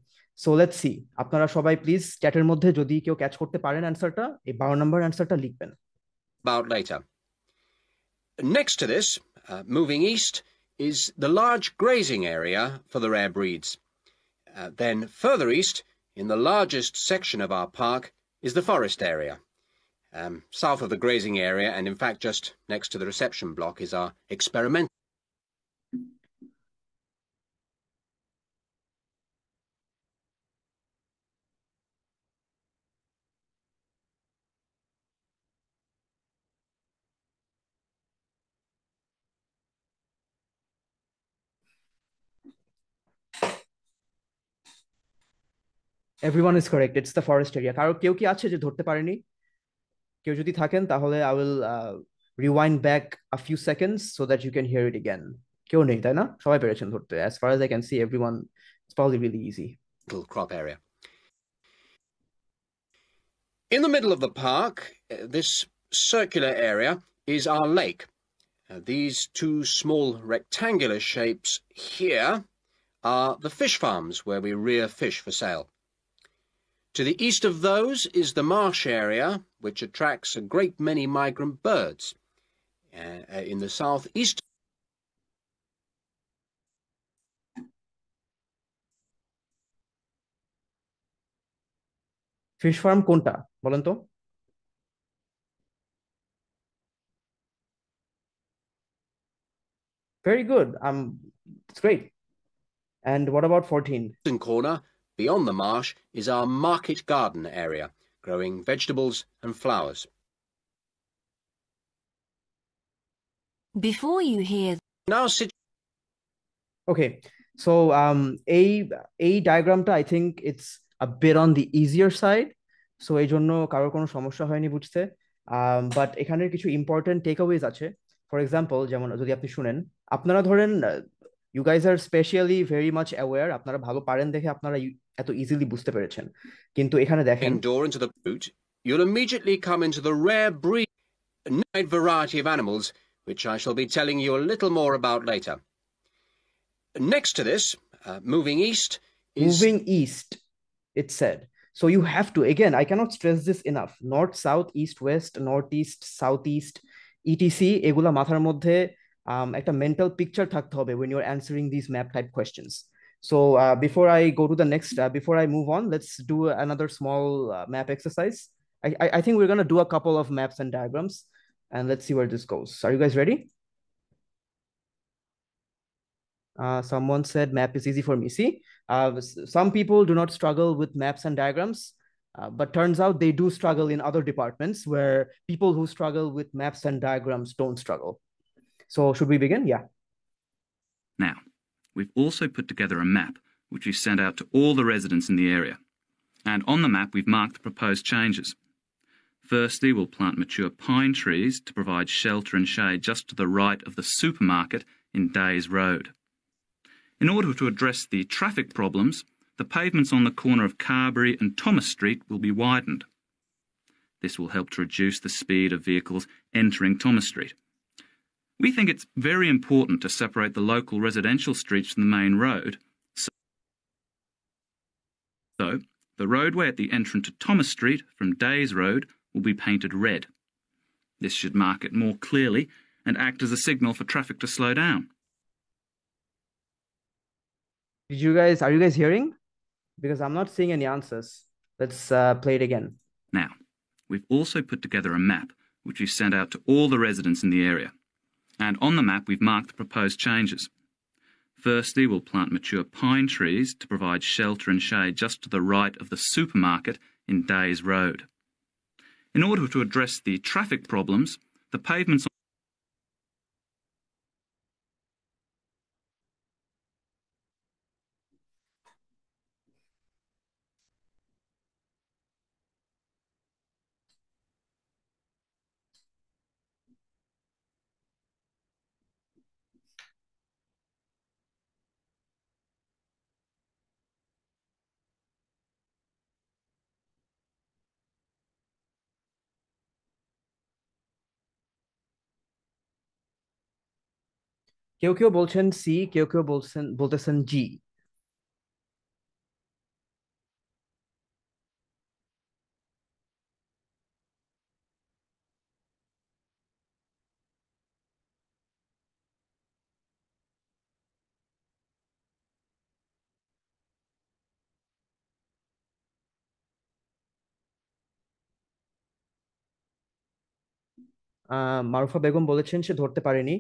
সো লেটস সি, আপনারা সবাই প্লিজ চ্যাটের মধ্যে যদি কেউ ক্যাচ করতে পারেন অ্যান্সারটা, এই 12 নম্বর অ্যান্সারটা লিখবেন। About later. Next to this, moving east, is the large grazing area for the rare breeds. Then further east, in the largest section of our park, is the forest area. South of the grazing area, and in fact just next to the reception block, is our experimental. Everyone is correct. It's the forest area. কারো কেউ কি আছে যে ধরতে পারেনি? কেউ যদি থাকেন তাহলে I will rewind back a few seconds so that you can hear it again. কেউ নেই তাই না? সবাই পেরেছেন ধরতে। As far as I can see, everyone, it's probably really easy. Crop area. In the middle of the park, this circular area is our lake. These two small rectangular shapes here are the fish farms where we rear fish for sale. To the east of those is the marsh area, which attracts a great many migrant birds. In the southeast, fish farm কোনটা বলেন তো? Very good. It's great. And what about 14? Corner, beyond the marsh, is our market garden area, growing vegetables and flowers. Before you hear Now Okay, so এই ডায়াগ্রামটা I think it's a bit on the easier side, so এই জন্য কারোর কোনো সমস্যা হয়নি বুঝতে। But এখানের কিছু ইম্পর্টেন্ট টেক অ্যাওয়েজ আছে। ফর এক্সাম্পল, যেমন যদি আপনি শুনেন, আপনারা ধরেন ইউ গাইজ আর স্পেশালি ভেরি মাচ অ্যাওয়্যার, আপনারা ভালো পারেন দেখে আপনারা এত ইজিলি বুঝতে পেরেছেন, কিন্তু এখানে দেখেন door into the boot, you'll immediately come into the rare breed, wide variety of animals, which I shall be telling you a little more about later. Next to this, moving east is... Moving east, it said. So you have to, again, I cannot stress this enough. North, south, east, west, northeast, southeast, etc. এগুলা মাথার মধ্যে একটা mental picture থাকতে হবে when you're answering these map type questions. So before I go to the next, before I move on, let's do another small map exercise. I think we're going to do a couple of maps and diagrams, and let's see where this goes. Are you guys ready? Someone said map is easy for me. See, some people do not struggle with maps and diagrams, but turns out they do struggle in other departments where people who struggle with maps and diagrams don't struggle. So should we begin? Yeah. Now, we've also put together a map which we've sent out to all the residents in the area. And on the map, we've marked the proposed changes. Firstly, we'll plant mature pine trees to provide shelter and shade just to the right of the supermarket in Days Road. In order to address the traffic problems, the pavements on the corner of Carberry and Thomas Street will be widened. This will help to reduce the speed of vehicles entering Thomas Street. We think it's very important to separate the local residential streets from the main road, so the roadway at the entrance to Thomas Street from Days Road will be painted red. This should mark it more clearly and act as a signal for traffic to slow down. Are you guys hearing? Because I'm not seeing any answers. Let's play it again. Now, we've also put together a map which we've sent out to all the residents in the area. And on the map, we've marked the proposed changes. Firstly, we'll plant mature pine trees to provide shelter and shade just to the right of the supermarket in Days Road. In order to address the traffic problems, the pavements কেউ কেউ বলছেন C, কেউ কেউ বলতেছেন জি। মারুফা বেগম বলেছেন সে ধরতে পারেনি।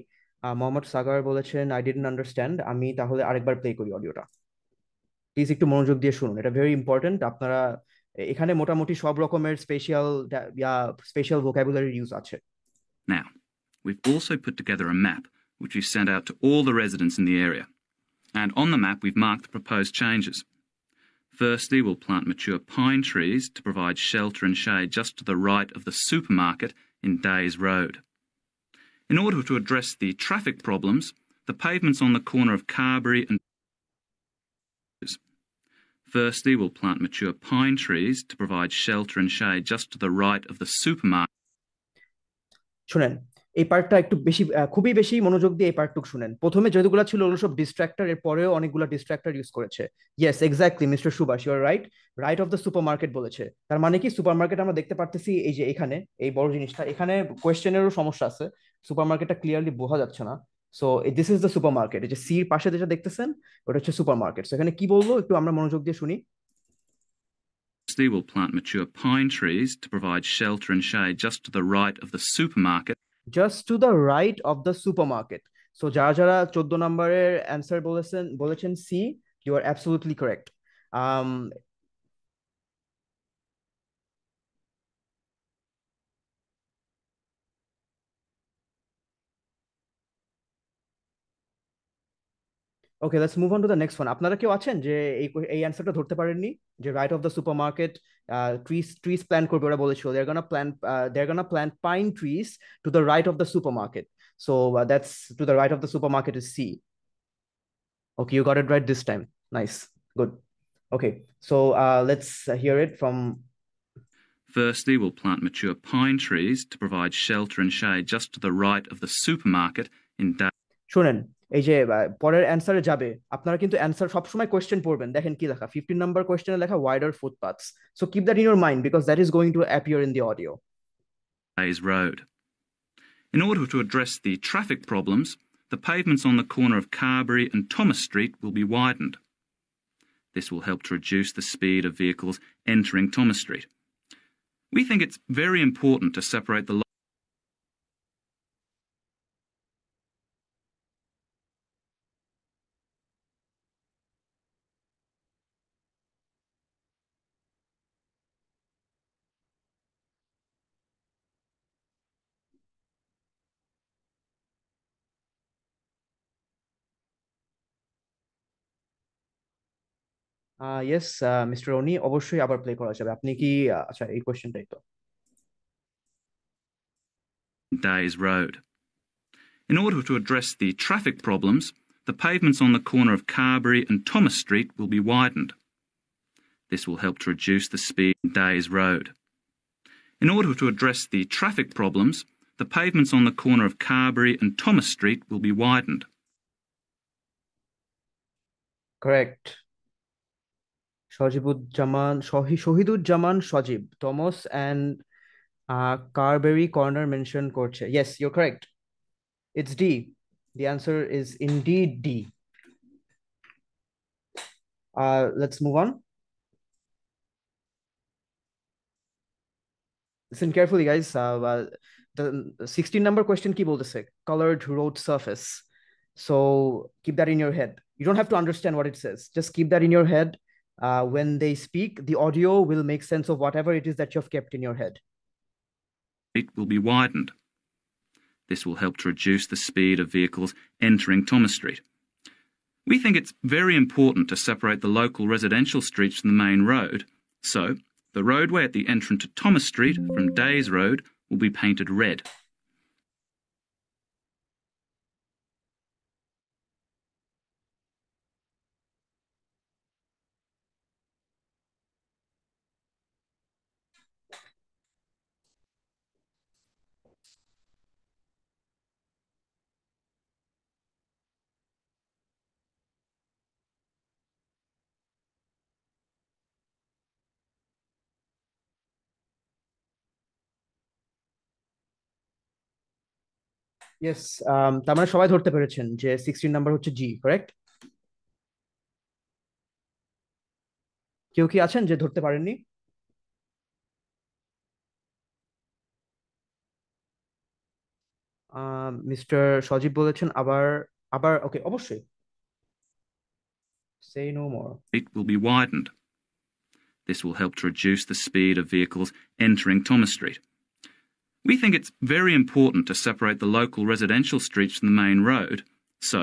মোহাম্মদ সাগার বলেছেন আই ডিডন্ট আন্ডারস্ট্যান্ড। আমি তাহলে আরেকবার প্লে করি অডিওটা, প্লিজ একটু মনোযোগ দিয়ে শুনুন, এটা ভেরি ইম্পর্টেন্ট। আপনারা এখানে মোটামুটি সব রকমের স্পেশাল ভোকাবুলারি ইউজ আছে। Now, we've also put together a map which we've sent out to all the residents in the area. And on the map, we've marked the proposed changes. Firstly, we'll plant mature pine trees to provide shelter and shade just to the right of the supermarket in Days Road. In order to address the traffic problems, the pavements on the corner of Carberry and Firstly, we'll plant mature pine trees to provide shelter and shade just to the right of the supermarket. শুনেন, এই পার্টটা একটু বেশি, খুবই বেশি মনোযোগ দিয়ে এই পার্টটুকু শুনেন। প্রথমে যেগুলো ছিল ওগুলো সব ডিস্ট্রাক্টর, এর পরেও অনেকগুলো ডিস্ট্রাক্টর ইউজ করেছে। Yes, exactly mister Subhash, you are right. Right of the supermarket বলেছে, তার মানে কি সুপারমার্কেট আমরা দেখতে পারতেছি এই যে এখানে এই বড় জিনিসটা, এখানে কোয়েশ্চেনেরও সমস্যা আছে, সুপারমার্কেটটা ক্লিয়ারলি বোঝা যাচ্ছে না। So this is the supermarket, এই যে সির পাশে যেটা দেখতেছেন ওটা হচ্ছে সুপারমার্কেট। সো এখানে কি বলবো একটু আমরা মনোযোগ দিয়ে শুনি। Firstly, we'll plant mature pine trees to provide shelter and shade just to the right of the supermarket. Just to the right of the supermarket. So যারা যারা 14 নম্বরের অ্যান্সার বলেছেন C, You are absolutely correct. Okay, let's move on to the next one. আপনারা কেউ আছেন যে এই অ্যানসারটা ধরতে পারেননি, যে right of the supermarket trees plan করবে, ওরা বলেছিল they're gonna plant pine trees to the right of the supermarket. So that's to the right of the supermarket is C. Okay, you got it right this time. Nice. Good. Okay, so let's hear it from. Firstly, we'll plant mature pine trees to provide shelter and shade just to the right of the supermarket in শুনেন, এই যে পরের অ্যান্সারে যাবে, আপনারা কিন্তু answer সবসময় question পড়বেন। দেখেন কি লেখা, 15 নাম্বার কোয়েশ্চেনে লেখা wider footpaths. So keep that in your mind because that is going to appear in the audio. Days Road. In order to address the traffic problems, the pavements on the corner of Carberry and Thomas Street will be widened. This will help to reduce the speed of vehicles entering Thomas Street. We think it's very important to separate the yes mister Rony, অবশ্যই আবার play করা যাবে। আপনি কি আচ্ছা এই কোয়েশ্চেনটাই তো। Days Road. In order to address the traffic problems, the pavements on the corner of Carberry and Thomas Street will be widened. This will help to reduce the speed on Days Road. In order to address the traffic problems, the pavements on the corner of Carberry and Thomas Street will be widened. Correct. Shahiduzzaman Sajib, Thomas and Carberry corner mention korche. Yes, you're correct. It's D. The answer is indeed D. Let's move on. Listen carefully, guys. The 16 number question ki bolteche? Colored road surface. So keep that in your head. You don't have to understand what it says. Just keep that in your head. When they speak, the audio will make sense of whatever it is that you've kept in your head. It will be widened. This will help to reduce the speed of vehicles entering Thomas Street. We think it's very important to separate the local residential streets from the main road, so the roadway at the entrance to Thomas Street from Days Road will be painted red. Yes, তার মানে সবাই ধরতে পেরেছেন যে 16 number হচ্ছে জি, correct? কেউ কি আছেন যে ধরতে পারেননি? মিস্টার সজীব বলেছেন আবার আবার ওকে, অবশ্যই। Say no more. It will be widened. This will help to reduce the speed of vehicles entering Thomas Street. We think it's very important to separate the local residential streets from the main road, so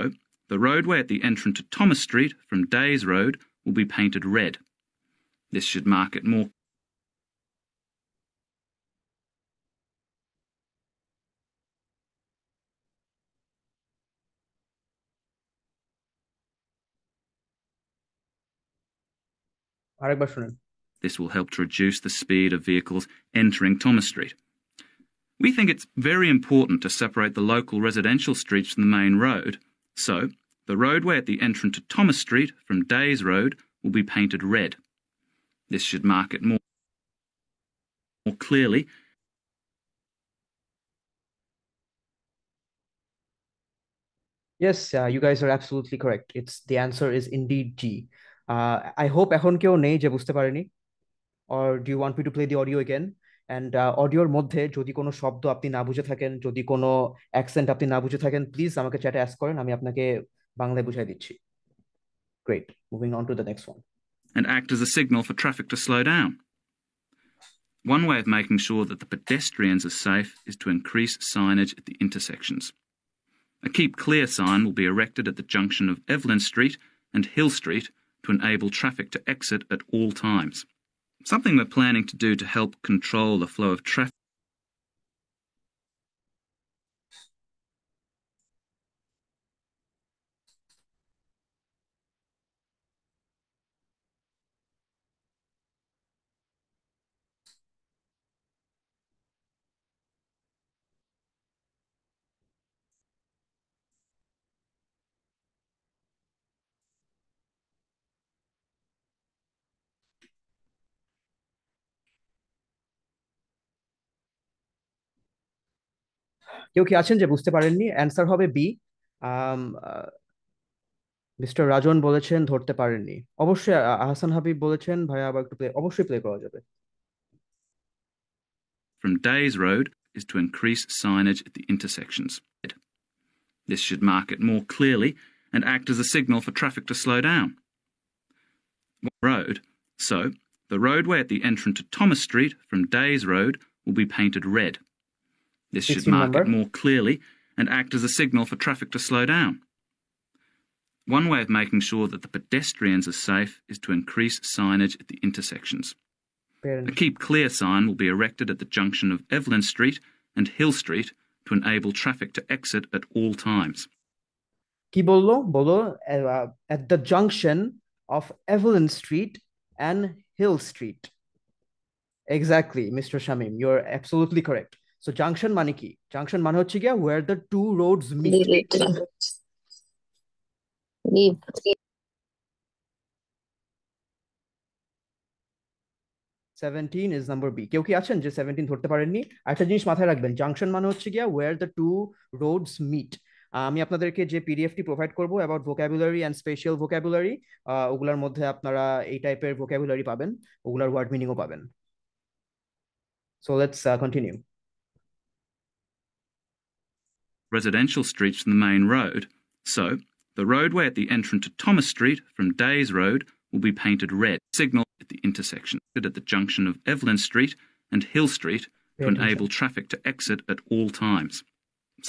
the roadway at the entrance to Thomas Street from Days Road will be painted red. This should mark it more আরেকবার শুনেন। This will help to reduce the speed of vehicles entering Thomas Street. We think it's very important to separate the local residential streets from the main road, so the roadway at the entrance to Thomas Street from Days Road will be painted red. This should mark it more clearly. Yes, you guys are absolutely correct. The answer is indeed G. I hope এখন কেউ নেই যে বুঝতে পারেনি, or do you want me to play the audio again? And অডিওর মধ্যে যদি কোনো শব্দ আপনি না বুঝে থাকেন, যদি কোনো অ্যাকসেন্ট আপনি না বুঝে থাকেন, প্লিজ আমাকে চ্যাটে অ্যাস্ক করেন, আমি আপনাকে বাংলায় বুঝাই দিচ্ছি। Great. Moving on to the next one. And act as a signal for traffic to slow down. One way of making sure that the pedestrians are safe is to increase signage at the intersections. A Keep Clear sign will be erected at the junction of Evelyn Street and Hill Street to enable traffic to exit at all times. Something we're planning to do to help control the flow of traffic. কেউ কি আছেন যে বুঝতে পারেননি? Answer হবে B. Mister রাজন বলেছেন ধরতে পারেননি। অবশ্যই আহসান হাবিব বলেছেন ভাইয়া আবার একটু অবশ্যই প্লে করা যাবে। From Days Road is to increase signage at the intersections. This should mark it more clearly and act as a signal for traffic to slow down. Road, so the roadway at the entrance to Thomas Street from Days Road will be painted red. This should mark it more clearly and act as a signal for traffic to slow down. One way of making sure that the pedestrians are safe is to increase signage at the intersections. A Keep Clear sign will be erected at the junction of Evelyn Street and Hill Street to enable traffic to exit at all times. কি বললো? বলো at the junction of Evelyn Street and Hill Street. Exactly, Mr. Shamim, you're absolutely correct. So junction মানে কি? Junction মানে হচ্ছে গিয়া where the two roads meet. 17 is number B. কেউ কি আছেন যে 17 ধরতে পারেননি? একটা জিনিস মাথায় রাখবেন, জাংশন মানে হচ্ছে গিয়া where the two roads meet. আমি আপনাদেরকে যে পিডিএফটি প্রোভাইড করব about vocabulary and special vocabulary, ওগুলার মধ্যে আপনারা এই টাইপের ভোকাবুলারি পাবেন, ওগুলার ওয়ার্ড মিনিংও পাবেন। So let's continue. Residential streets from the main road, so the roadway at the entrance to Thomas Street from Days Road will be painted red. Signal at the intersection at the junction of Evelyn Street and Hill Street to enable traffic to exit at all times.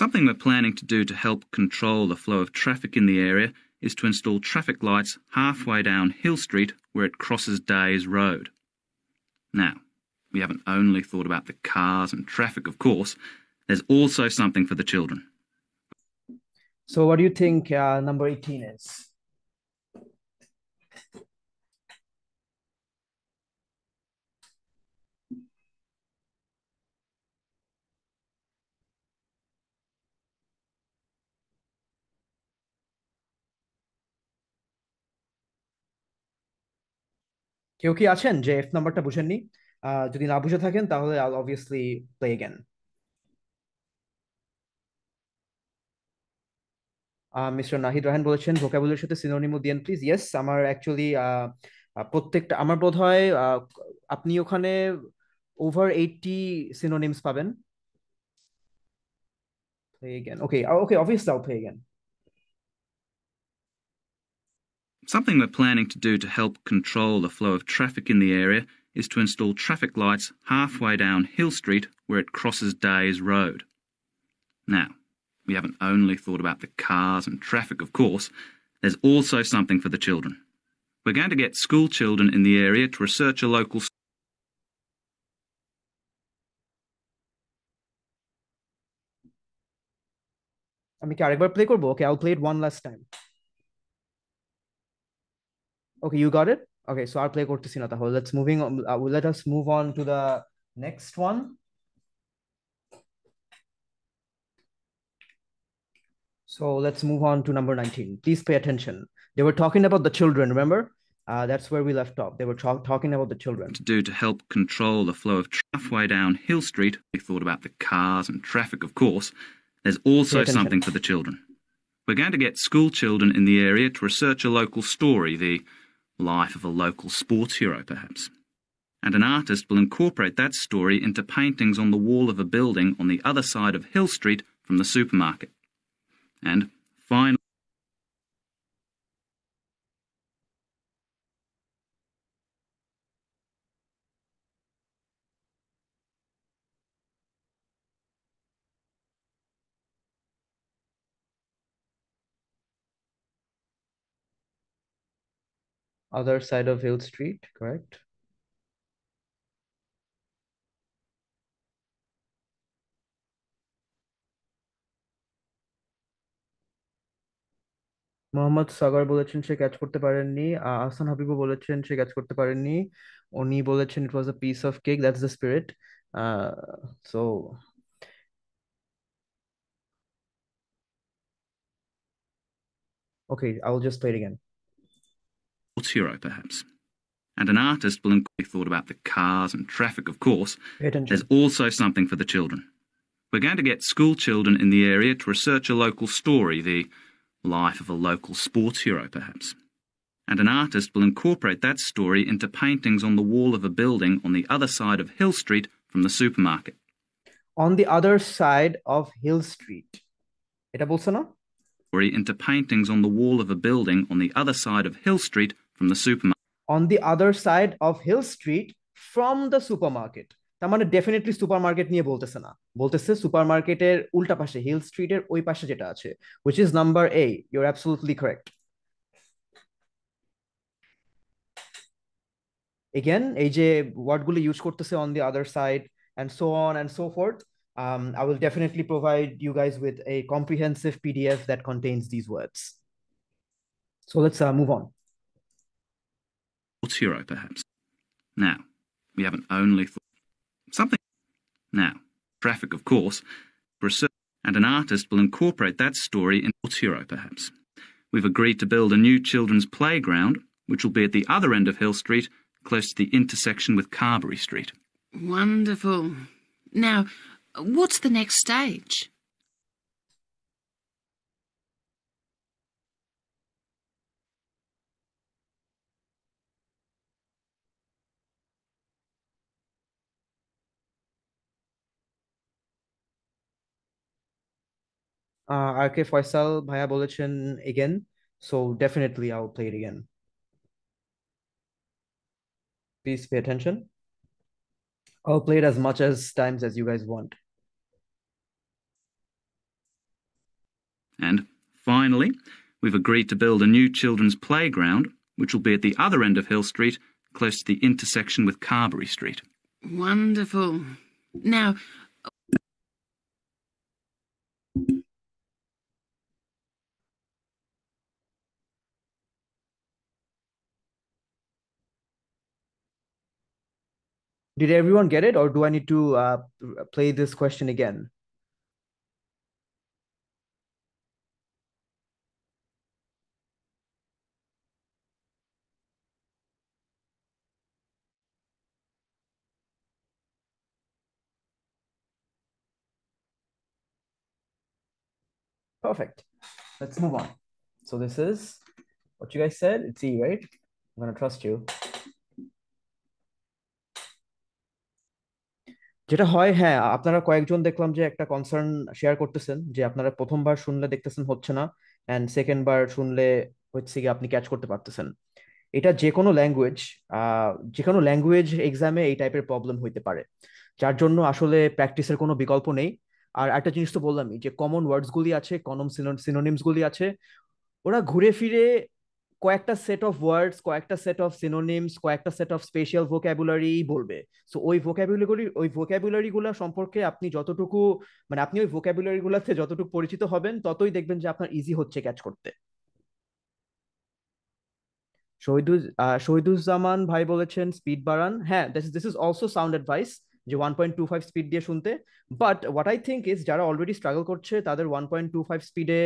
Something we're planning to do to help control the flow of traffic in the area is to install traffic lights halfway down Hill Street where it crosses Days Road. Now, we haven't only thought about the cars and traffic, of course. There's also something for the children. So what do you think number 18 is? কেউ কি আছেন যে F নাম্বারটা বুঝেননি? যদি না বুঝে থাকেন তাহলে I'll obviously play again. Mister Nahid Rahan বলেছেন ভোকাবুলারির সাথে সিনোনিমও দেন প্লিজ। ইয়েস, আমার অ্যাকচুয়ালি প্রত্যেকটা আমার বোধ হয় আপনি ওখানে ওভার 80 সিনোনিমস পাবেন। Play again. Okay, obviously I'll play again. Something we're planning to do to help control the flow of traffic in the area is to install traffic lights halfway down Hill Street where it crosses Days Road. Now, we haven't only thought about the cars and traffic, of course. There's also something for the children. We're going to get school children in the area to research a local আমি কি আরেকবার play করব? Okay, I'll play it one last time. Okay, you got it? Okay, so I'll play করতেছি না তাহলে। Let us move on to the next one. So let's move on to number 19. Please pay attention. They were talking about the children, remember? That's where we left off. They were talking about the children. To do to help control the flow of halfway down Hill Street. We thought about the cars and traffic, of course. There's also something for the children. We're going to get school children in the area to research a local story, the life of a local sports hero, perhaps. And an artist will incorporate that story into paintings on the wall of a building on the other side of Hill Street from the supermarket. And finally, Other side of Hill Street, correct? Mohammad সাগর বলেছেন সে catch করতে পারেননি। আহসান হাবিবও বলেছেন সে catch করতে পারেননি। উনি বলেছেন it was a piece of cake, that's the spirit. So okay, I'll just play it again. Sports hero, perhaps. And an artist will have thought about the cars and traffic, of course. Pay attention. There's also something for the children. We're going to get school children in the area to research a local story, the life of a local sports hero, perhaps. And an artist will incorporate that story into paintings on the wall of a building on the other side of Hill Street from the supermarket. On the other side of Hill Street. এটা বলছো না? Story into paintings on the wall of a building on the other side of Hill Street from the supermarket. On the other side of Hill Street from the supermarket. তার মানে definitely supermarket নিয়ে বলতেছে না, বলতেছে সুপারমার্কেটের উল্টা পাশে, hill স্ট্রিটের ওই পাশে যেটা আছে, which is number A. You're absolutely correct. Again, এই যে ওয়ার্ডগুলো ইউজ করতেছে on the other side and so on and so forth, I will definitely provide you guys with a comprehensive PDF that contains these words. So let's move on. Sports hero, perhaps. Now, we haven't only thought something. Now, traffic, of course, research, and an artist will incorporate that story in Sports hero, perhaps. We've agreed to build a new children's playground, which will be at the other end of Hill Street, close to the intersection with Carberry Street. Wonderful. Now, what's the next stage? RK Faisal ভাইয়া বলেছেন again, so definitely I'll play it again. Please pay attention. I'll play it as much as times as you guys want. And finally, we've agreed to build a new children's playground, which will be at the other end of Hill Street, close to the intersection with Carberry Street. Wonderful. Now, Did everyone get it, or do I need to play this question again? Perfect. Let's move on. So this is what you guys said. It's E, right? I'm gonna trust you. যেটা হয়, হ্যাঁ, আপনারা কয়েকজন দেখলাম যে একটা concern share করতেছেন যে আপনারা প্রথমবার শুনলে দেখতেছেন হচ্ছে না, অ্যান্ড সেকেন্ড বার শুনলে হচ্ছে কি আপনি ক্যাচ করতে পারতেছেন। এটা যে কোনো ল্যাঙ্গুয়েজ এক্সামে এই টাইপের প্রবলেম হইতে পারে, যার জন্য আসলে প্র্যাকটিসের কোনো বিকল্প নেই। আর একটা জিনিস তো বললামই যে কমন ওয়ার্ডসগুলি আছে, কমন সিনোনিমসগুলি আছে, ওরা ঘুরে ফিরে কয়েকটা সেট অফ ওয়ার্ডস, কয়েকটা সেট অফ সিনোনিমস, কয়েকটা সেট অফ স্পেশাল ভোক্যাবুলারি বলবে। সো ওই ভোক্যাবুলারি গুলা সম্পর্কে আপনি যতটুকু, মানে আপনি ওই ভোক্যাবুলারি গুলাতে যতটুকু পরিচিত হবেন, ততই দেখবেন যে আপনার ইজি হচ্ছে ক্যাচ করতে। শহীদুজ্জামান ভাই বলেছেন স্পিড বাড়ান। হ্যাঁ, this is also sound advice যে 1.25 স্পিড দিয়ে শুনতে। But what I think is, যারা অলরেডি স্ট্রাগল করছে তাদের 1.25 স্পিডে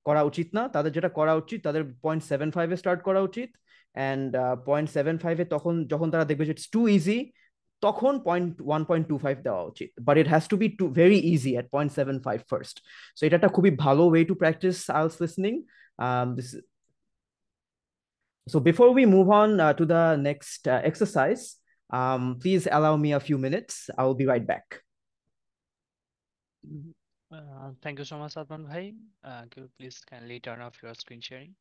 করা উচিত না। তাদের যেটা করা উচিত, তাদের 0.75-এ স্টার্ট করা উচিত। অ্যান্ড 0.75-এ তখন যখন তারা দেখবে যে ইটস টু ইজি, তখন 1.25 দেওয়া উচিত। But it has to be very easy at 0.75 first. So এটা একটা খুবই ভালো way to practice IELTS listening. So before we move on to the next exercise, please allow me a few minutes. I will be right back. Thank you so much, Adnan bhai. Could you please kindly turn off your screen sharing?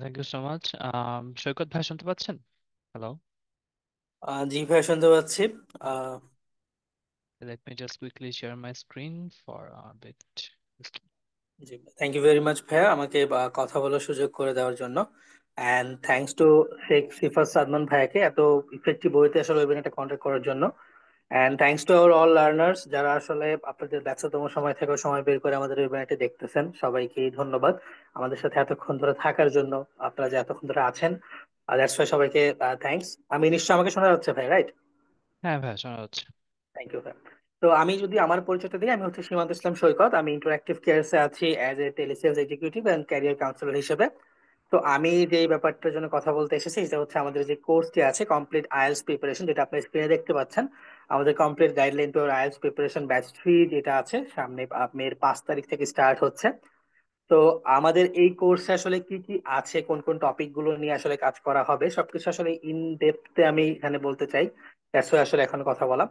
Thank you so much. সৈকত ভাই শুনতে পাচ্ছেন? Hello? জি ভাই শুনতে পাচ্ছি। আহ, Let me just quickly share my screen for a bit. জি thank you very much ভাইয়া আমাকে কথা বলার সুযোগ করে দেওয়ার জন্য। And thanks to Sheikh Sifat Sadman ভাইয়াকে এত ইফেক্টিভ ওয়েতে আসলে ওয়েবিনারটা কন্ডাক্ট করার জন্য। And thanks to our all learners যারা আসলে আপনাদের ব্যস্ততম সময় থেকে সময় বের করে আমাদের ওয়েবিনারটি দেখতেছেন, সবাইকে ধন্যবাদ আমাদের সাথে এতক্ষণ ধরে থাকার জন্য। আপনারা যে এতক্ষণ ধরে আছেন, দ্যাটস ওয়াই সবাইকে থ্যাঙ্কস। আমি নিশ্চয় আমাকে শোনা যাচ্ছে ভাই, রাইট? হ্যাঁ ভাই, শোনা যাচ্ছে। Thank you sir. তো আমি যদি আমার পরিচয়টা দিই, আমি হচ্ছে সীমান্ত ইসলাম সৈকত। আমি ইন্টারঅ্যাক্টিভ কেয়ারসে আছি as a telesales executive and career councillor হিসেবে। তো আমি যে ব্যাপারটার জন্য কথা বলতে এসেছি সেটা হচ্ছে আমাদের যে কোর্সটি আছে কমপ্লিট আইএলটিএস প্রিপারেশন, যেটা আপনি স্ক্রিনে দেখতে পাচ্ছেন। আমাদের complete guideline to IELTS preparation batch 3 যেটা আছে সামনে মের 5 তারিখ থেকে স্টার্ট হচ্ছে। তো আমাদের এই কোর্সে আসলে কি কি আছে, কোন কোন টপিক গুলো নিয়ে আসলে কাজ করা হবে, সবকিছু আসলে ইন ডেপথে আমি এখানে বলতে চাই। দ্যাটস ওয়াই আসলে এখন কথা বলা।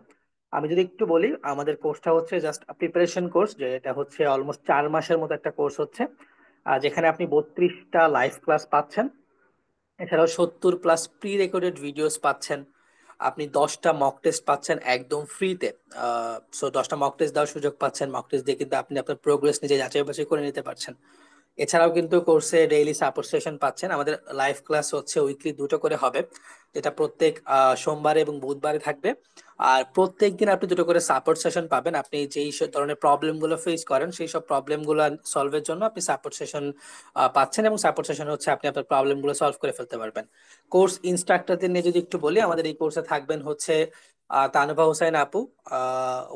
আমি যদি একটু বলি, আমাদের কোর্সটা হচ্ছে জাস্ট প্রিপারেশন কোর্স, যেটা হচ্ছে অলমোস্ট 4 মাসের মতো একটা কোর্স হচ্ছে। যেখানে আপনি 32টা লাইভ ক্লাস পাচ্ছেন, এছাড়াও 70+ প্রি রেকর্ডেড ভিডিওস পাচ্ছেন। আপনি 10টা মক টেস্ট পাচ্ছেন একদম ফ্রিতে। সো 10টা মক টেস্ট দেওয়ার সুযোগ পাচ্ছেন। মক টেস্ট দিয়ে কিন্তু আপনি আপনার প্রোগ্রেস নিজে যাচাই বাছাই করে নিতে পারছেন। এছাড়াও কিন্তু কোর্সে ডেইলি সাপোর্ট সেশন পাচ্ছেন। আমাদের লাইভ ক্লাস হচ্ছে উইকলি 2টো করে হবে, যেটা প্রত্যেক সোমবারে এবং বুধবারে থাকবে। আর প্রত্যেক দিন আপনি 2টো করে সাপোর্ট সেশন পাবেন। আপনি যেই ধরনের প্রবলেম গুলো ফেস করেন সেই সব প্রবলেম গুলো সলভের জন্য আপনি সাপোর্ট সেশন পাচ্ছেন, এবং সাপোর্ট সেশন হচ্ছে আপনি আপনার প্রবলেম গুলো সলভ করে ফেলতে পারবেন। কোর্স ইনস্ট্রাক্টরদের নিয়ে যদি একটু বলি, আমাদের এই কোর্সে থাকবেন হচ্ছে তানুভা হোসেন আপু,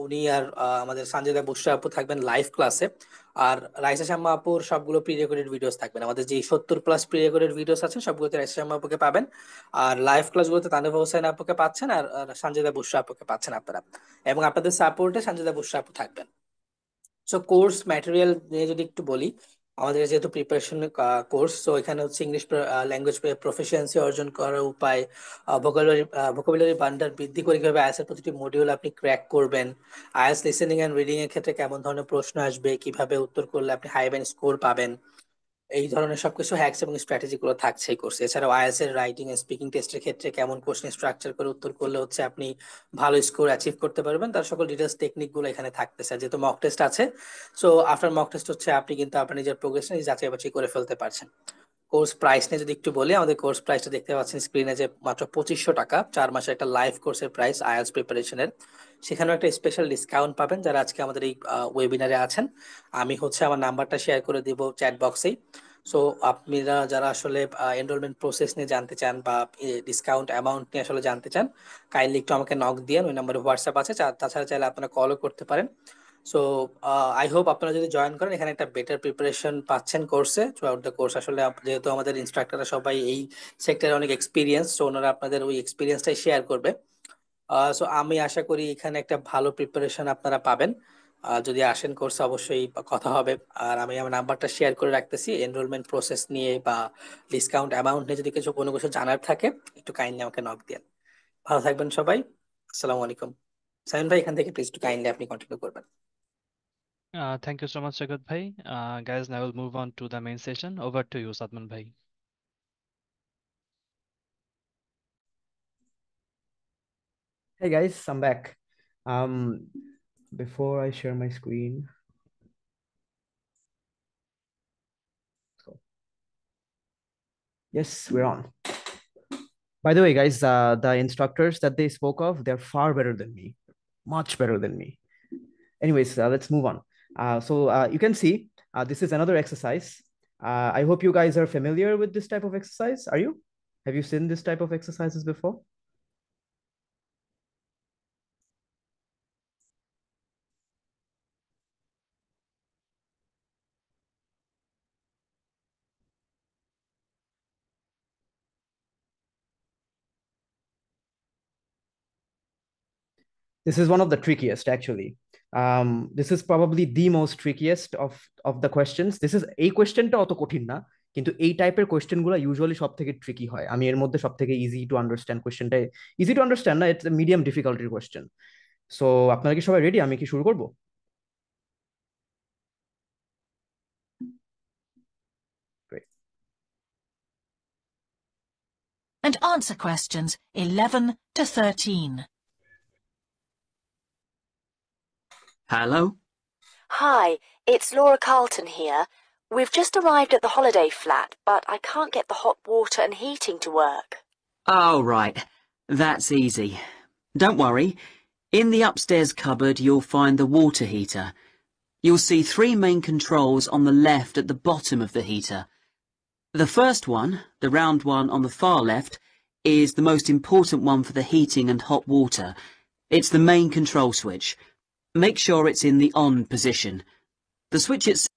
উনি আর আমাদের সানজিদা বুশরা আপু থাকবেন লাইভ ক্লাসে। আর রাইসা শাম্মা আপুর সবগুলো প্রি রেকর্ডেড ভিডিওস থাকবেন। আমাদের যে 70+ প্রি রেকর্ডেড ভিডিওস আছে সবগুলোতে রাইসা শাম্মা আপুকে পাবেন। আর লাইভ ক্লাসগুলোতে তানভীর হোসেন আপুকে পাচ্ছেন, আর সঞ্জয়দা বুশরা আপুকে পাচ্ছেন আপনারা। এবং আপনাদের সাপোর্টে সঞ্জয়দা বুশরা আপু থাকবেন। সো কোর্স ম্যাটেরিয়াল নিয়ে যদি একটু বলি, আমাদের যেহেতু প্রিপারেশন কোর্স, তো এখানে হচ্ছে ইংলিশ ল্যাঙ্গুয়েজ প্রফিসিয়েন্সি অর্জন করার উপায়, ভোকাবুলারি ভান্ডার বৃদ্ধি করে কিভাবে আইএলটিএস এর প্রতিটি মডিউল আপনি ক্র্যাক করবেন, আইএলটিএস লিসেনিং এন্ড রিডিং এর ক্ষেত্রে কেমন ধরনের প্রশ্ন আসবে, কিভাবে উত্তর করলে আপনি হাই ব্যান্ড স্কোর পাবেন, এই ধরনের সবকিছু হ্যাকস এবং স্ট্র্যাটেজি গুলো থাকছে এই কোর্সে। এছাড়াও আইএলটিএস এর রাইটিং এন্ড স্পিকিং টেস্টের ক্ষেত্রে কেমন কোশ্চেন স্ট্রাকচার করে উত্তর করলে হচ্ছে আপনি ভালো স্কোর অ্যাচিভ করতে পারবেন, তার সকল ডিটেলস টেকনিক গুলো এখানে থাকতেছে। যেহেতু মক টেস্ট আছে, সো আফটার মক টেস্ট হচ্ছে আপনি কিন্তু আপনার নিজের প্রোগ্রেস যাচাই বাছাই করে ফেলতে পারছেন। কোর্স প্রাইস নিয়ে যদি একটু বলি, আমাদের কোর্স প্রাইসটা দেখতে পাচ্ছেন স্ক্রিনে, যে মাত্র 2500 টাকা 4 মাসের একটা লাইভ কোর্সের প্রাইস আইএলটিএস প্রিপারেশনের। সেখানেও একটা স্পেশাল ডিসকাউন্ট পাবেন যারা আজকে আমাদের এই ওয়েবিনারে আছেন। আমি হচ্ছে আমার নাম্বারটা শেয়ার করে দিব চ্যাট বক্সেই। সো আপনারা যারা আসলে এনরোলমেন্ট প্রসেস নিয়ে জানতে চান বা ডিসকাউন্ট অ্যামাউন্ট নিয়ে আসলে জানতে চান, কাইন্ডলি একটু আমাকে নক দিয়েন। ওই নাম্বারে হোয়াটসঅ্যাপ আছে, তাছাড়া চাইলে আপনারা কলও করতে পারেন। সো আই হোপ আপনারা যদি জয়েন করেন এখানে একটা বেটার প্রিপারেশন পাচ্ছেন কোর্সে থ্রু আউট দ্য কোর্স। আসলে যেহেতু আমাদের ইনস্ট্রাক্টররা সবাই এই সেক্টরে অনেক এক্সপিরিয়েন্স, তো ওনারা আপনাদের ওই এক্সপিরিয়েন্সটাই শেয়ার করবে। সো আমি আশা করি এখানে একটা ভালো প্রিপারেশন আপনারা পাবেন। যদি আসেন কোর্সে অবশ্যই কথা হবে। আর আমি আমার নাম্বারটা শেয়ার করে রাখতেছি, এনরোলমেন্ট প্রসেস নিয়ে বা ডিসকাউন্ট অ্যামাউন্ট নিয়ে যদি কোনো কিছু জানার থাকে একটু কাইন্ডলি আমাকে নক দেন। ভালো থাকবেন সবাই। আসসালামু আলাইকুম। সাইন ভাই, এখান থেকে প্লিজ একটু কাইন্ডলি আপনি কন্টিনিউ করবেন। Thank you so much, Jagat bhai. Guys, now we'll move on to the main session. Over to you, Sadman bhai. Hey guys, I'm back. Um, before I share my screen, so yes, we're on. By the way, guys, the instructors that they spoke of, they're far better than me, much better than me. Anyways, let's move on. So you can see this is another exercise. I hope you guys are familiar with this type of exercise. Are you? Have you seen this type of exercises before? This is one of the trickiest, actually. This is probably the most trickiest of the questions. This is এই কোয়েশ্চেনটা অত কঠিন না, কিন্তু এই টাইপের question গুলো usually সব থেকে ট্রিকি হয়। আমি এর মধ্যে সব থেকে ইজি টু আন্ডারস্ট্যান্ড না, ইটস মিডিয়াম ডিফিকাল্টির কোয়েশ্চেন। সো আপনারা কি সবাই রেডি? আমি কি শুরু করবো? Great. and answer questions 11 to 13. Hello? Hi, it's Laura Carlton here. We've just arrived at the holiday flat, but I can't get the hot water and heating to work. Oh, right. That's easy. Don't worry. In the upstairs cupboard, you'll find the water heater. You'll see 3 main controls on the left at the bottom of the heater. The first one, the round one on the far left, is the most important one for the heating and hot water. It's the main control switch. Make sure it's in the on position. The switch itself...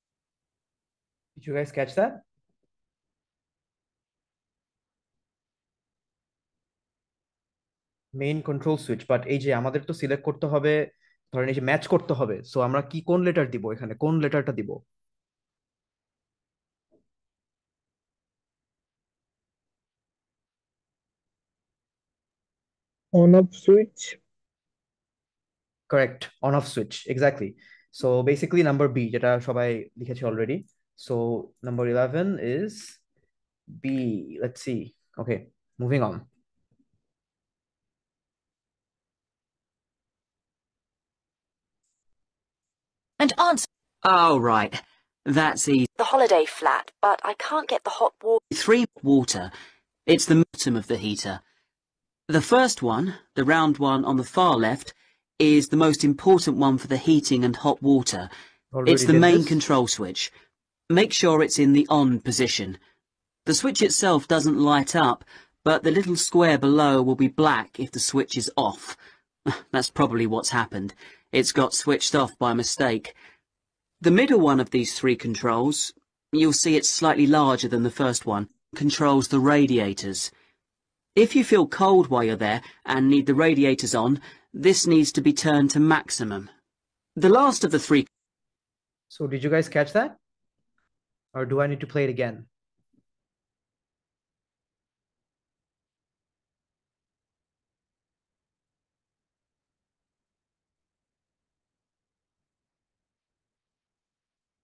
Did you guys catch that? Main control switch, but এই যে আমাদের তো select করতে হবে, ধরেন এই যে match করতে হবে, সো আমরা কি কোন লেটার দিব এখানে, কোন লেটারটা দিব? On off switch. Correct, on off switch, exactly. So basically number B, যেটা সবাই লিখেছে অলরেডি। So number 11 is B. Let's see. Okay, moving on. And answer. Oh, right. That's easy. The holiday flat, but I can't get the hot water. 3 water. It's the bottom of the heater. The first one, the round one on the far left, is the most important one for the heating and hot water. It's the main control switch. Make sure it's in the on position. The switch itself doesn't light up, but the little square below will be black if the switch is off. That's probably what's happened. It's got switched off by mistake. The middle one of these 3 controls, you'll see it's slightly larger than the first one, controls the radiators. If you feel cold while you're there and need the radiators on, this needs to be turned to maximum. The last of the 3... So did you guys catch that? Or do I need to play it again?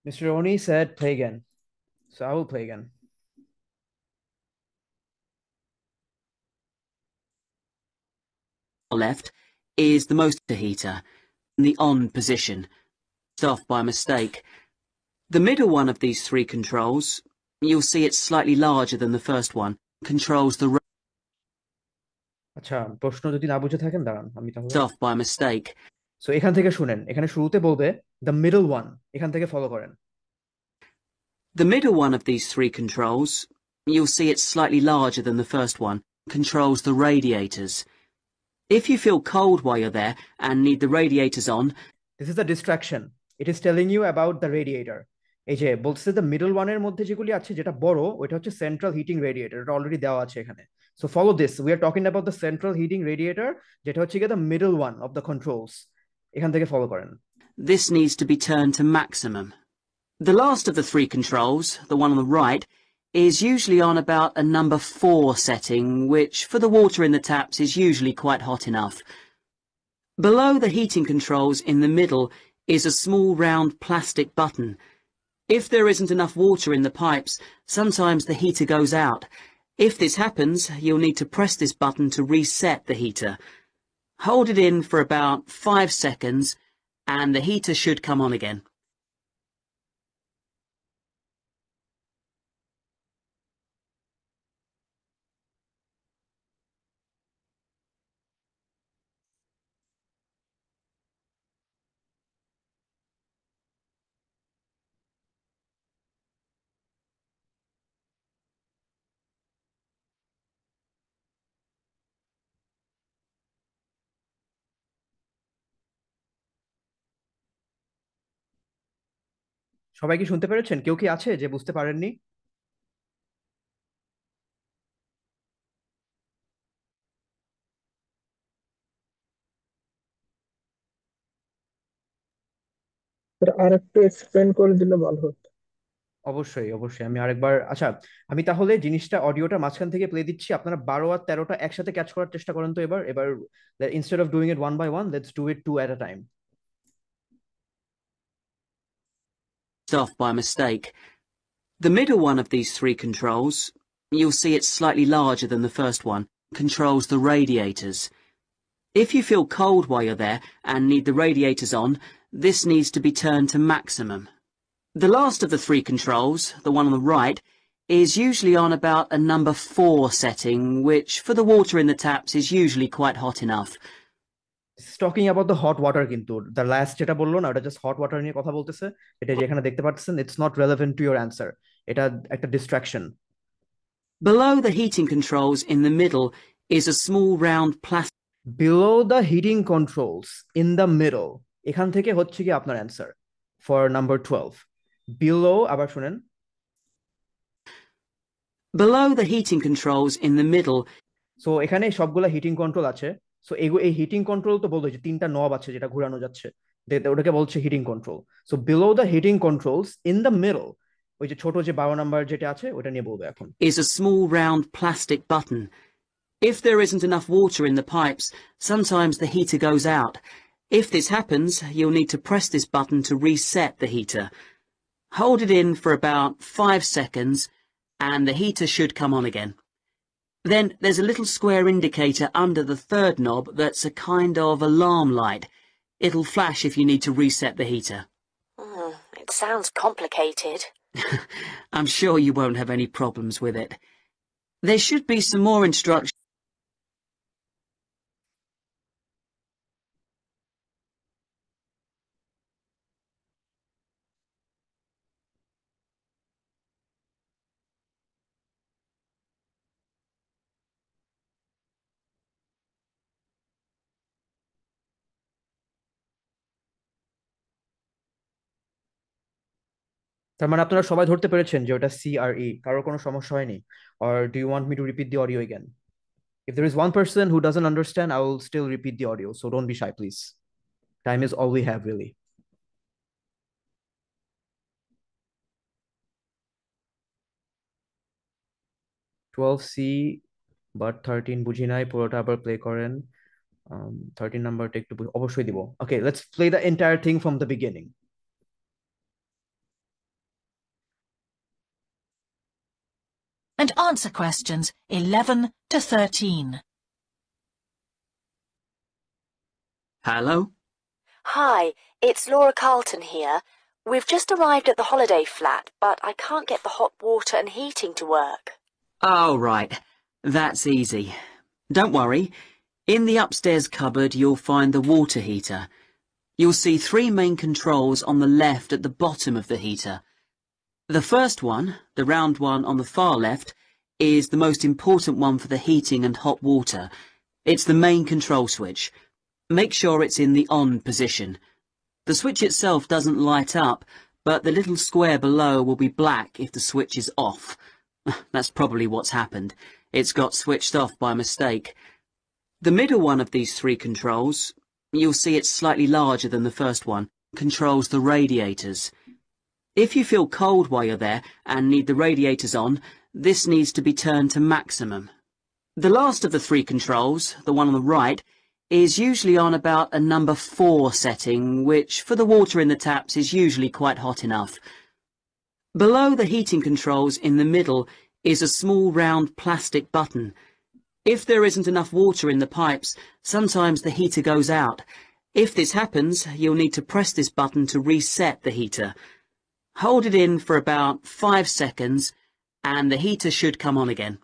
Mr. Oni said play again. So I will play again. Left is the most heater, in the on position, off by mistake. The middle one of these 3 controls, you'll see it's slightly larger than the first one, controls the আচ্ছা, প্রশ্ন যদি না বুঝে থাকেন দাঁড়ান আমি তাহলে off by mistake. So এখান থেকে শুনেন, এখানে শুরুতে বলবে the middle one, এখান থেকে ফলো করেন। The middle one of these 3 controls, you'll see it's slightly larger than the first one, controls the radiators. If you feel cold while you're there and need the radiators on... This is a distraction. It is telling you about the radiator. এই যে বলছে the middle one এর মধ্যে যেগুলি আছে, যেটা বড় ওইটা হচ্ছে central heating radiator, এটা অলরেডি দেওয়া আছে এখানে। So follow this. We are talking about the central heating radiator, যেটা হচ্ছে the middle one of the controls. এখান থেকে ফলো করেন। This needs to be turned to maximum. The last of the 3 controls, the one on the right, is usually on about a number 4 setting, which for the water in the taps is usually quite hot enough. Below the heating controls in the middle is a small round plastic button. If there isn't enough water in the pipes, sometimes the heater goes out. If this happens, you'll need to press this button to reset the heater. Hold it in for about 5 seconds and the heater should come on again. সবাই কি শুনতে পেরেছেন? কেউ কি আছে যে বুঝতে পারেননি? আরেকটু এক্সপ্লেন করে দিলে ভালো হতো। অবশ্যই অবশ্যই, আমি আরেকবার। আচ্ছা, আমি তাহলে জিনিসটা অডিওটা মাঝখান থেকে প্লে দিচ্ছি, আপনারা 12 আর 13টা একসাথে ক্যাচ করার চেষ্টা করেন তো। এবার এবার instead of doing it one by one, let's do it 2 at a time. Off by mistake. The middle one of these 3 controls, You'll see it's slightly larger than the first one. Controls the radiators. If you feel cold while you're there and need the radiators on, this needs to be turned to maximum. The last of the three controls, the one on the right, is usually on about a number 4 setting, which for the water in the taps is usually quite hot enough. It's talking about the hot water কিন্তু the last যেটা বললো না ওটা just hot water নিয়ে কথা বলতেছে এটা যেখানে দেখতে পাচ্ছেন it's not relevant to your answer এটা একটা distraction. Below the heating controls in the middle is a small round plastic. Below the heating controls in the middle এখান থেকে হচ্ছে কি আপনার answer for number 12. Below আবার শুনেন. Below the heating controls in the middle. So এখানে সবগুলা heating control আছে সো এই হিটিং কন্ট্রোল তো বলতো যে তিনটা নব আছে যেটা ঘোরানো যাচ্ছে ওটাকে বলছে heating control so below the heating controls in the middle ওই যে ছোট যে 12 নাম্বার যেটা আছে ওটা নিয়ে বলবো এখন is a small round plastic button. If there isn't enough water in the pipes, sometimes the heater goes out. If this happens, you'll need to press this button to reset the heater. Hold it in for about 5 seconds and the heater should come on again. Then there's a little square indicator under the third knob that's a kind of alarm light. It'll flash if you need to reset the heater. It sounds complicated. I'm sure you won't have any problems with it. There should be some more instructions. তার মানে আপনারা সবাই ধরতে পেরেছেন যে ওটা CRE কারোর কোনো সমস্যা হয়নি or do you want me to repeat the audio again? If there is one person who doesn't understand, I will still repeat the audio, so don't be shy, please. Time is all we have, really. C but 13 বুঝি নাই পুরোটা আবার play করেন 13 নাম্বারটা একটু অবশ্যই দিব okay let's play the entire thing from the beginning. And answer questions 11 to 13. Hello? Hi, it's Laura Carlton here. We've just arrived at the holiday flat, but I can't get the hot water and heating to work. Oh, right. That's easy. Don't worry. In the upstairs cupboard, you'll find the water heater. You'll see 3 main controls on the left at the bottom of the heater. The first one, the round one on the far left, is the most important one for the heating and hot water. It's the main control switch. Make sure it's in the on position. The switch itself doesn't light up, but the little square below will be black if the switch is off. That's probably what's happened. It's got switched off by mistake. The middle one of these 3 controls, you'll see it's slightly larger than the first one, controls the radiators. If you feel cold while you're there and need the radiators on, this needs to be turned to maximum. The last of the 3 controls, the one on the right, is usually on about a number 4 setting, which for the water in the taps is usually quite hot enough. Below the heating controls in the middle is a small round plastic button. If there isn't enough water in the pipes, sometimes the heater goes out. If this happens, you'll need to press this button to reset the heater. Hold it in for about 5 seconds and the heater should come on again.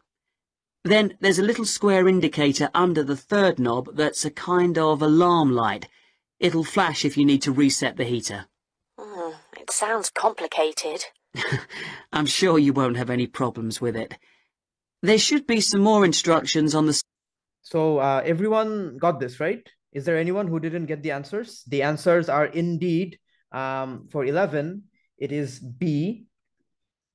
Then there's a little square indicator under the third knob that's a kind of alarm light. It'll flash if you need to reset the heater. It sounds complicated. I'm sure you won't have any problems with it. There should be some more instructions on the... So everyone got this, right? Is there anyone who didn't get the answers? The answers are indeed, for 11, it is B,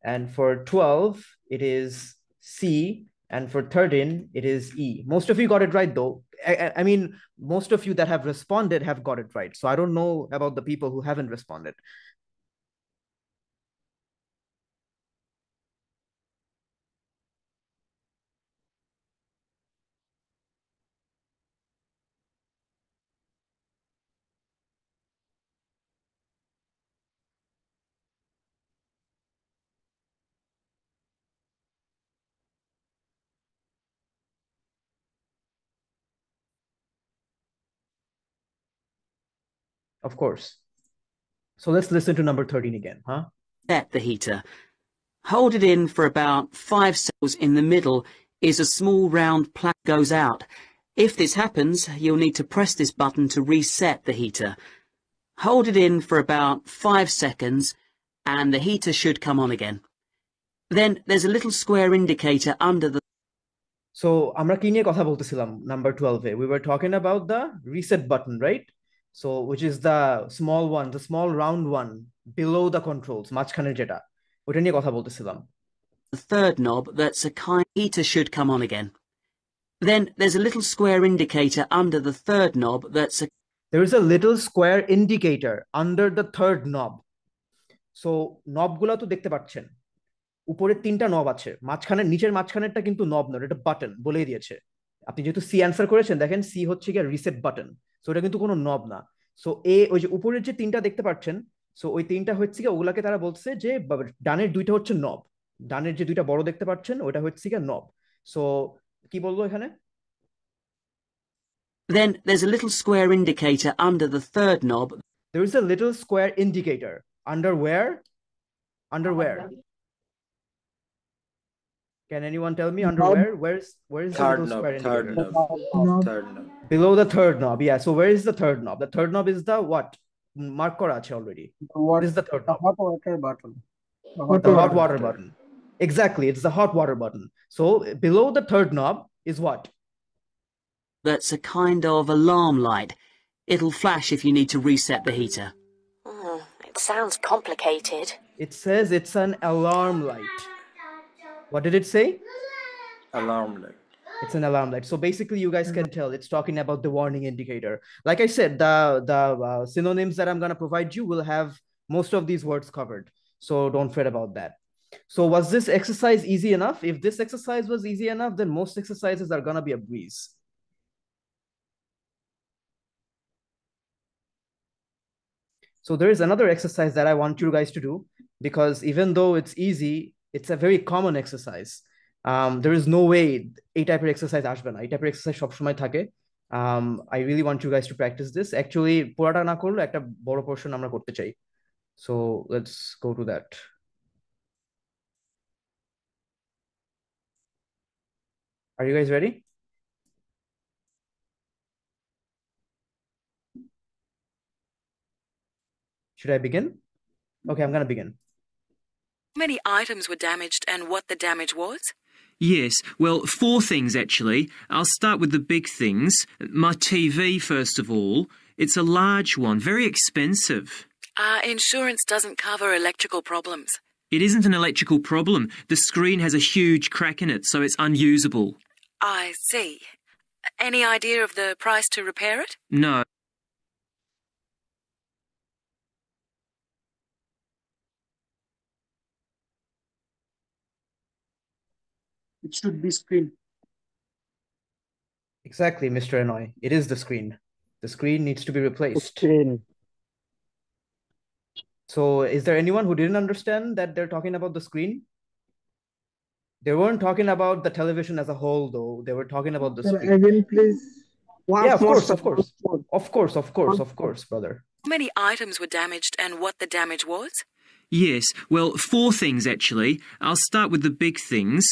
and for 12, it is C, and for 13, it is E. Most of you got it right, though. I mean, most of you that have responded have got it right. So I don't know about the people who haven't responded. Of course. So let's listen to number 13 again, huh? Set the heater. Hold it in for about 5 seconds. In the middle is a small round plug goes out. If this happens, you'll need to press this button to reset the heater. Hold it in for about 5 seconds and the heater should come on again. Then there's a little square indicator under the... So, আমরা কি নিয়ে কথা বলতেছিলাম number 12 we were talking about the reset button, right? So, which is the small one, the small round one below the controls, মাঝখানের যেটা, ওটা নিয়ে কথা বলতেছিলাম. The third knob that's a kind heater should come on again. Then there's a little square indicator under the third knob that's a... There is a little square indicator under the third knob. So, নবগুলো তো দেখতে পাচ্ছেন. উপরে 3টা নব আছে, মাঝখানে নিচের মাঝখানেরটা কিন্তু নব না, এটা বাটন বলেই দিয়েছে। আপনি যেহেতু সি অ্যানসার করেছেন, দেখেন সি হচ্ছে কি রিসেট বাটন, সো এটা কিন্তু কোনো নব না। সো ওই যে উপরের যে 3টা দেখতে পাচ্ছেন, সো ওই 3টা হচ্ছে কি ওগুলাকে তারা বলছে যে ডানের 2টা হচ্ছে নব, ডানের যে 2টা বড় দেখতে পাচ্ছেন ওটা হচ্ছে কি নব। সো কি বলবো এখানে? Then there's a little square indicator under the third knob. There is a little square indicator under where? Under where? Can anyone tell me under where? Where is the little square indicator? Third knob. Below the third knob, yeah. So where is the third knob? The third knob is the what? Mark kora ache already. What is the third knob? The hot water button. The hot water button. Exactly, it's the hot water button. So below the third knob is what? That's a kind of alarm light. It'll flash if you need to reset the heater. It sounds complicated. It says it's an alarm light. What did it say? Alarm light. It's an alarm light. So basically, you guys can tell it's talking about the warning indicator. Like I said, the synonyms that I'm going to provide you will have most of these words covered. So don't fret about that. So was this exercise easy enough? If this exercise was easy enough, then most exercises are going to be a breeze. So there is another exercise that I want you guys to do, because even though it's easy, it's a very common exercise. There is no way a type of exercise ashbe na, a type of exercise সব সময় থাকে. I really want you guys to practice this. Actually, পুরাটা না করলে একটা বড় portion আমরা করতে চাই. So let's go to that. Are you guys ready? Should I begin? Okay, I'm going to begin. How many items were damaged and what the damage was? Yes, well, 4 things actually. I'll start with the big things. My TV, first of all. It's a large one, very expensive. Our insurance doesn't cover electrical problems. It isn't an electrical problem. The screen has a huge crack in it, so it's unusable. I see. Any idea of the price to repair it? No. It should be screen. Exactly, Mr. Anoy. It is the screen. The screen needs to be replaced. Screen. So is there anyone who didn't understand that they're talking about the screen? They weren't talking about the television as a whole, though. They were talking about the screen. Again, please. Yeah, of course, of course. Of course, brother. How many items were damaged and what the damage was? Yes, well, 4 things actually. I'll start with the big things.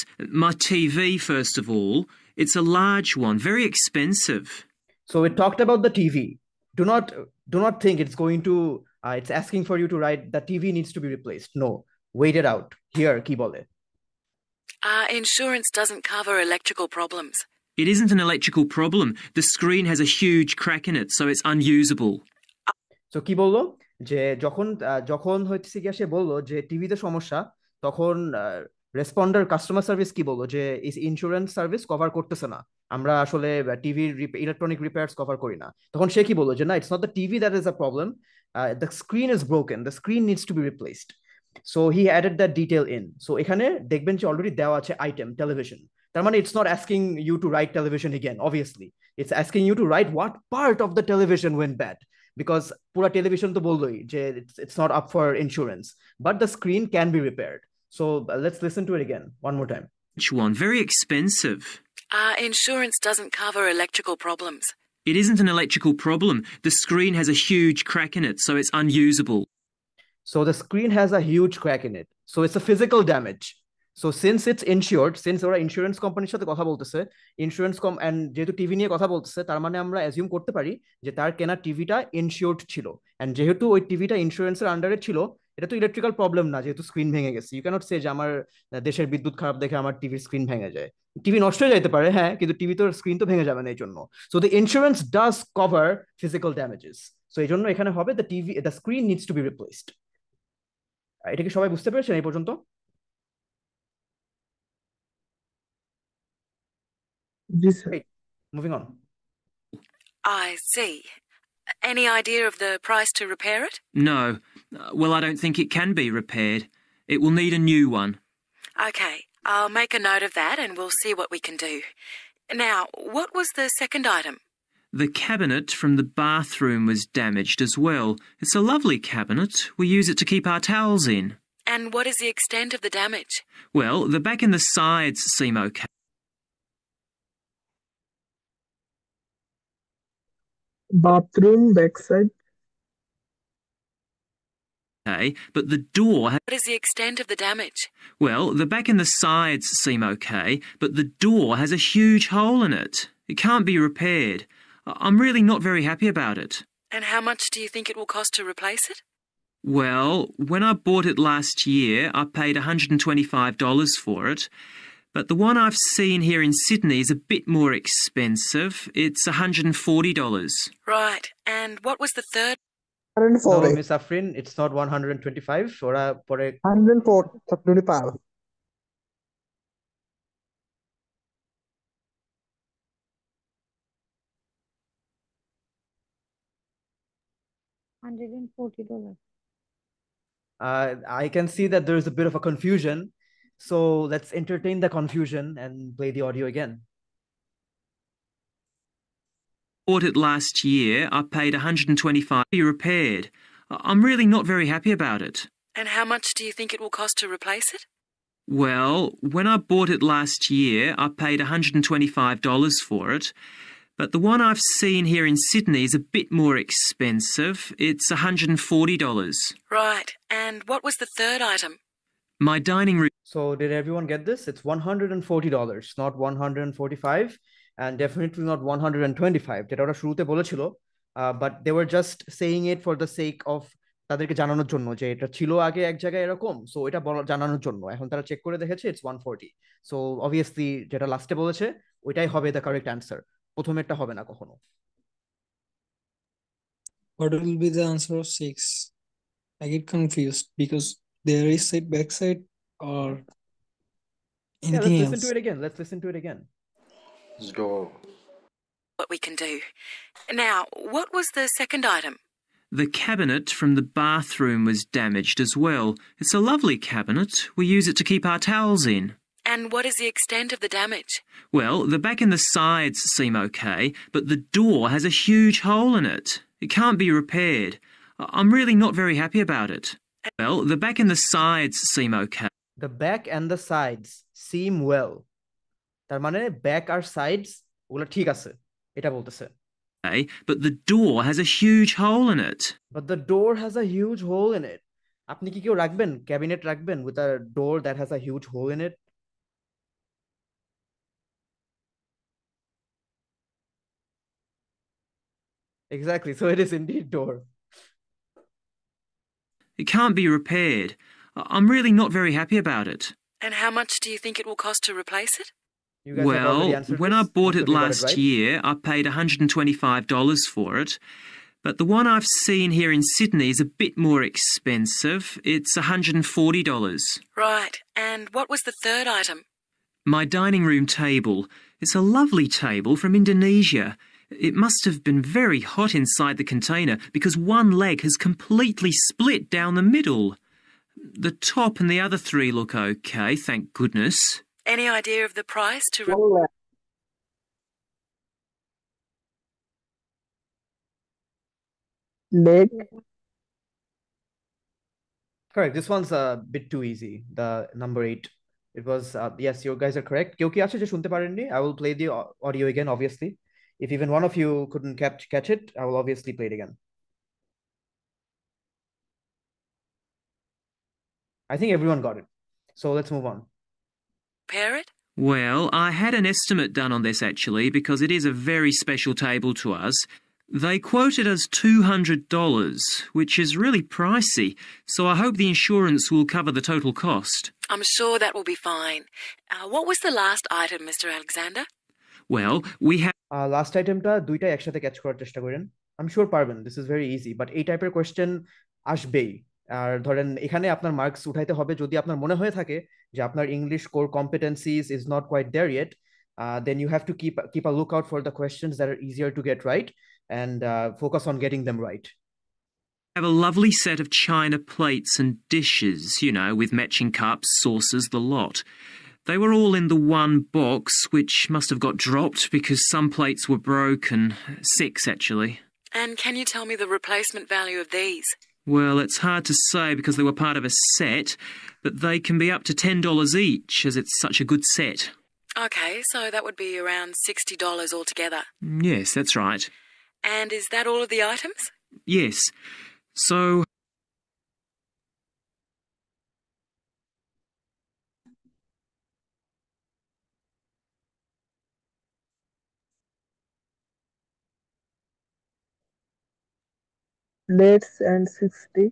My TV, first of all. It's a large one, very expensive. So it talked about the TV. Do not think it's going to, it's asking for you to write the TV needs to be replaced. No, wait it out. Here, ki bole. Our insurance doesn't cover electrical problems. It isn't an electrical problem. The screen has a huge crack in it, so it's unusable. So কি বললো যে যখন হচ্ছে গিয়ে সে বললো যে টিভিতে সমস্যা, তখন রেসপন্ডার কাস্টমার সার্ভিস কি বললো যে ইন্স্যুরেন্স সার্ভিস কভার করতেছে না, আমরা আসলে টিভির ইলেকট্রনিক রিপেয়ার্স কভার করি না। তখন সে কি বললো যে না, it's not the TV that is a problem, the screen is broken, the screen needs to be replaced. So he added that detail in. So এখানে দেখবেন যে অলরেডি দেওয়া আছে আইটেম টেলিভিশন। তার মানে it's not asking you to write television again, obviously it's asking you to write what part of the television went bad, because pura television to boldoi je it's not up for insurance, but the screen can be repaired. So let's listen to it again one more time. Which one? Very expensive. Our insurance doesn't cover electrical problems. It isn't an electrical problem. The screen has a huge crack in it, so it's unusable. So the screen has a huge crack in it. So it's a physical damage. So since it's insured, since ওরা insurance কোম্পানির সাথে কথা বলতেছে, insurance and যেহেতু TV নিয়ে কথা বলতেছে, তার মানে আমরা অ্যাজিউম করতে পারি যে তার কেনা টিভিটা ইনশিওর্ড ছিল। এন্ড যেহেতু ওই টিভিটা ইন্স্যুরেন্সের আন্ডারে ছিল, এটা তো ইলেকট্রিক্যাল প্রবলেম না, যেহেতু স্ক্রিন ভেঙে গেছে। ইউ ক্যানট সে যে আমার দেশের বিদ্যুৎ খারাপ দেখে আমার টিভির স্ক্রিন ভেঙে যায়। টিভি নষ্ট হয়ে যেতে পারে, হ্যাঁ, কিন্তু টিভি তো স্ক্রিন তো ভেঙে যাবে না এই জন্য। So the insurance does cover physical damages. So এই জন্য এখানে হবে the screen needs to be replaced. এটা কি সবাই বুঝতে পেরেছেন এই পর্যন্ত? Great. Moving on. I see. Any idea of the price to repair it? No. Well, I don't think it can be repaired. It will need a new one. Okay, I'll make a note of that and we'll see what we can do. Now, what was the second item? The cabinet from the bathroom was damaged as well. It's a lovely cabinet. We use it to keep our towels in. And what is the extent of the damage? Well, the back and the sides seem okay. Bathroom backside. Okay, but the door... What is the extent of the damage? Well, the back and the sides seem okay, but the door has a huge hole in it. It can't be repaired. I'm really not very happy about it. And how much do you think it will cost to replace it? Well, when I bought it last year, I paid $125 for it. But the one I've seen here in Sydney is a bit more expensive. It's $140. Right. And what was the third? 140. No, Miss Afrin, it's not 125. ওরা পরে 125. $140. I can see that there is a bit of a confusion. So let's entertain the confusion and play the audio again. Bought it last year. I paid $125 to be repaired. I'm really not very happy about it. And how much do you think it will cost to replace it? Well, when I bought it last year, I paid $125 for it. But the one I've seen here in Sydney is a bit more expensive. It's $140. Right. And what was the third item? My dining room. So did everyone get this? It's $140, not 145, and definitely not 125. যেটা ওরা শুরুতে বলেছিল, but they were just saying it for the sake of তাদেরকে জানানোর জন্য যে এটা ছিল আগে এক জায়গায় এরকম, সো এটা জানানোর জন্য। এখন তারা চেক করে দেখেছে it's 140. সো অবভিয়াসলি যেটা লাস্টে বলেছে ওইটাই হবে the correct answer. প্রথমেরটা হবে না কখনো। What will be the answer of 6? I get confused because there is side backside or anything let's else. listen to it again. Let's listen to it again. Let's go. What we can do. Now, what was the second item? The cabinet from the bathroom was damaged as well. It's a lovely cabinet. We use it to keep our towels in. And what is the extent of the damage? Well, the back and the sides seem okay, but the door has a huge hole in it. It can't be repaired. I'm really not very happy about it. Well, the back and the sides seem okay. The back and the sides seem well. তার মানে back আর sides ওগুলো ঠিক আছে, এটা বলতেছে। Okay, but the door has a huge hole in it. But the door has a huge hole in it. আপনি কি কেউ রাখবেন, ক্যাবিনেট রাখবেন with a door that has a huge hole in it? Exactly, so it is indeed door. It can't be repaired. I'm really not very happy about it. And how much do you think it will cost to replace it? Well, when I bought it last year, I paid $125 for it. But the one I've seen here in Sydney is a bit more expensive. It's $140. Right. And what was the third item? My dining room table. It's a lovely table from Indonesia. It must have been very hot inside the container because one leg has completely split down the middle. The top and the other three look okay, thank goodness. Any idea of the price to... Leg. Correct. This one's a bit too easy. The number 8. It was yes, you guys are correct. কেউ কি আছে যে শুনতে পারেননি? I will play the audio again, obviously. If even one of you couldn't catch it, I will obviously play it again. I think everyone got it. So let's move on. Pair it? Well, I had an estimate done on this actually because it is a very special table to us. They quoted us $200, which is really pricey, so I hope the insurance will cover the total cost. I'm sure that will be fine. What was the last item, Mr. Alexander? Well, we have... Last itemটা দুইটা একসাথে catch করার চেষ্টা করেন। I'm sure পারবেন, this is very easy, but এই টাইপের question আসবেই। আর ধরেন এখানে আপনার মার্কস উঠাইতে হবে যদি আপনার মনে হয়ে থাকে যে আপনার English core competencies is not quite there yet, then you have to keep a lookout for the questions that are easier to get right and focus on getting them right. Have a lovely set of china plates and dishes, you know, with matching cups, saucers, the lot. They were all in the one box, which must have got dropped because some plates were broken. 6, actually. And can you tell me the replacement value of these? Well, it's hard to say because they were part of a set, but they can be up to $10 each as it's such a good set. Okay, so that would be around $60 altogether. Yes, that's right. And is that all of the items? Yes. So... Dates and 60.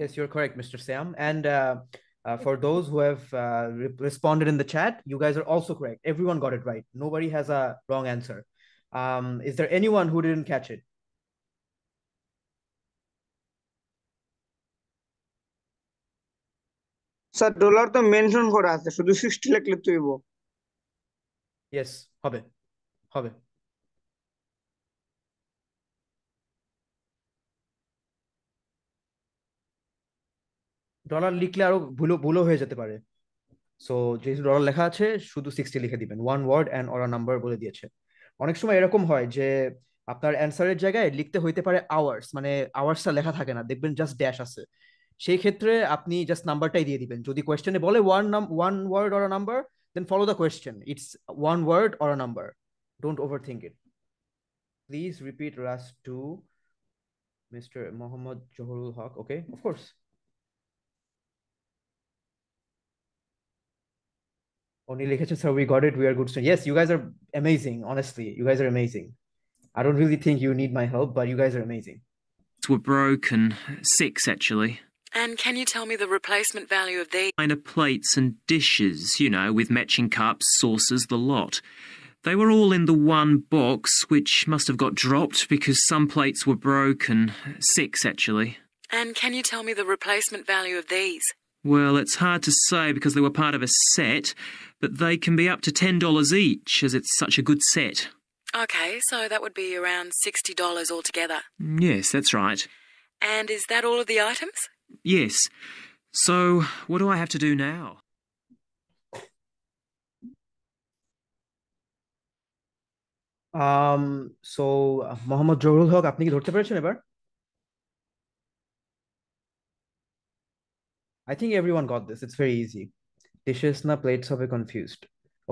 Yes, you're correct, Mr. Sam. And for those who have responded in the chat, you guys are also correct. Everyone got it right. Nobody has a wrong answer. Is there anyone who didn't catch it? Sir dollar তো mention করা আছে, শুধু 60 লিখলে তো হইব। Yes, হবে হবে। Dollar লিখলে আরো ভুলও হয়ে যেতে পারে, সো যেহেতু ডলার লেখা আছে শুধু 60 লিখে দিবেন, one word and or a number বলে দিয়েছে। অনেক সময় এরকম হয় যে আপনার অ্যান্সারের জায়গায় লিখতে হইতে পারে আওয়ার্স, মানে আওয়ার্সটা লেখা থাকে না, দেখবেন জাস্ট ড্যাশ আছে, সেই ক্ষেত্রে আপনি জাস্ট নাম্বারটাই দিয়ে দিবেন। যদি কোয়েশ্চেনে বলে one word or a number, then follow the question, it's one word or a number, don't overthink it. Please repeat last two, Mr. Mohammad Johorul Haq. Okay, of course. Only Lekhacha, sir, we got it. We are good students. Yes, you guys are amazing. Honestly, you guys are amazing. I don't really think you need my help, but you guys are amazing. Were broken. 6, actually. And can you tell me the replacement value of these? China plates and dishes, you know, with matching cups, saucers, the lot. They were all in the one box, which must have got dropped because some plates were broken. 6, actually. And can you tell me the replacement value of these? Well, it's hard to say because they were part of a set, but they can be up to $10 each as it's such a good set. Okay, so that would be around $60 altogether. Yes, that's right. And is that all of the items? Yes. So, what do I have to do now? So Mohammad Johorul Haq, আপনি কি ধরতে পেরেছেন এবার? I think everyone got this. It's very easy. Dishes na plates hobe confused.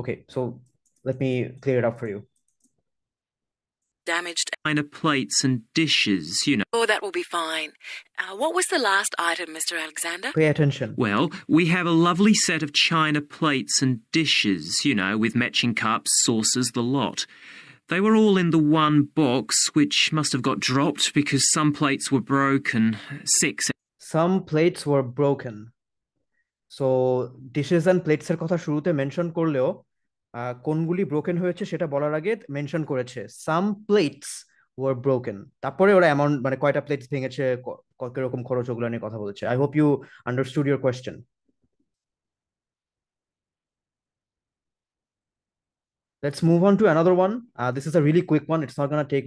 Okay, so let me clear it up for you. Damaged. China plates and dishes, you know. Oh, that will be fine. What was the last item, Mr. Alexander? Pay attention. Well, we have a lovely set of china plates and dishes, you know, with matching cups, saucers, the lot. They were all in the one box, which must have got dropped because some plates were broken. 6. Some plates were broken. So dishes and plates এর কথা শুরুতে mention করলেও কোনগুলি broken হয়েছে সেটা বলার আগে mention করেছে some plates were broken, তারপরে ওরা অ্যামাউন্ট মানে কয়টা প্লেটস ভেঙেছে কিরকম খরচ ওগুলো নিয়ে কথা বলেছে। I hope you understood your question. Let's move on to another one. This is a really quick one. It's not going to take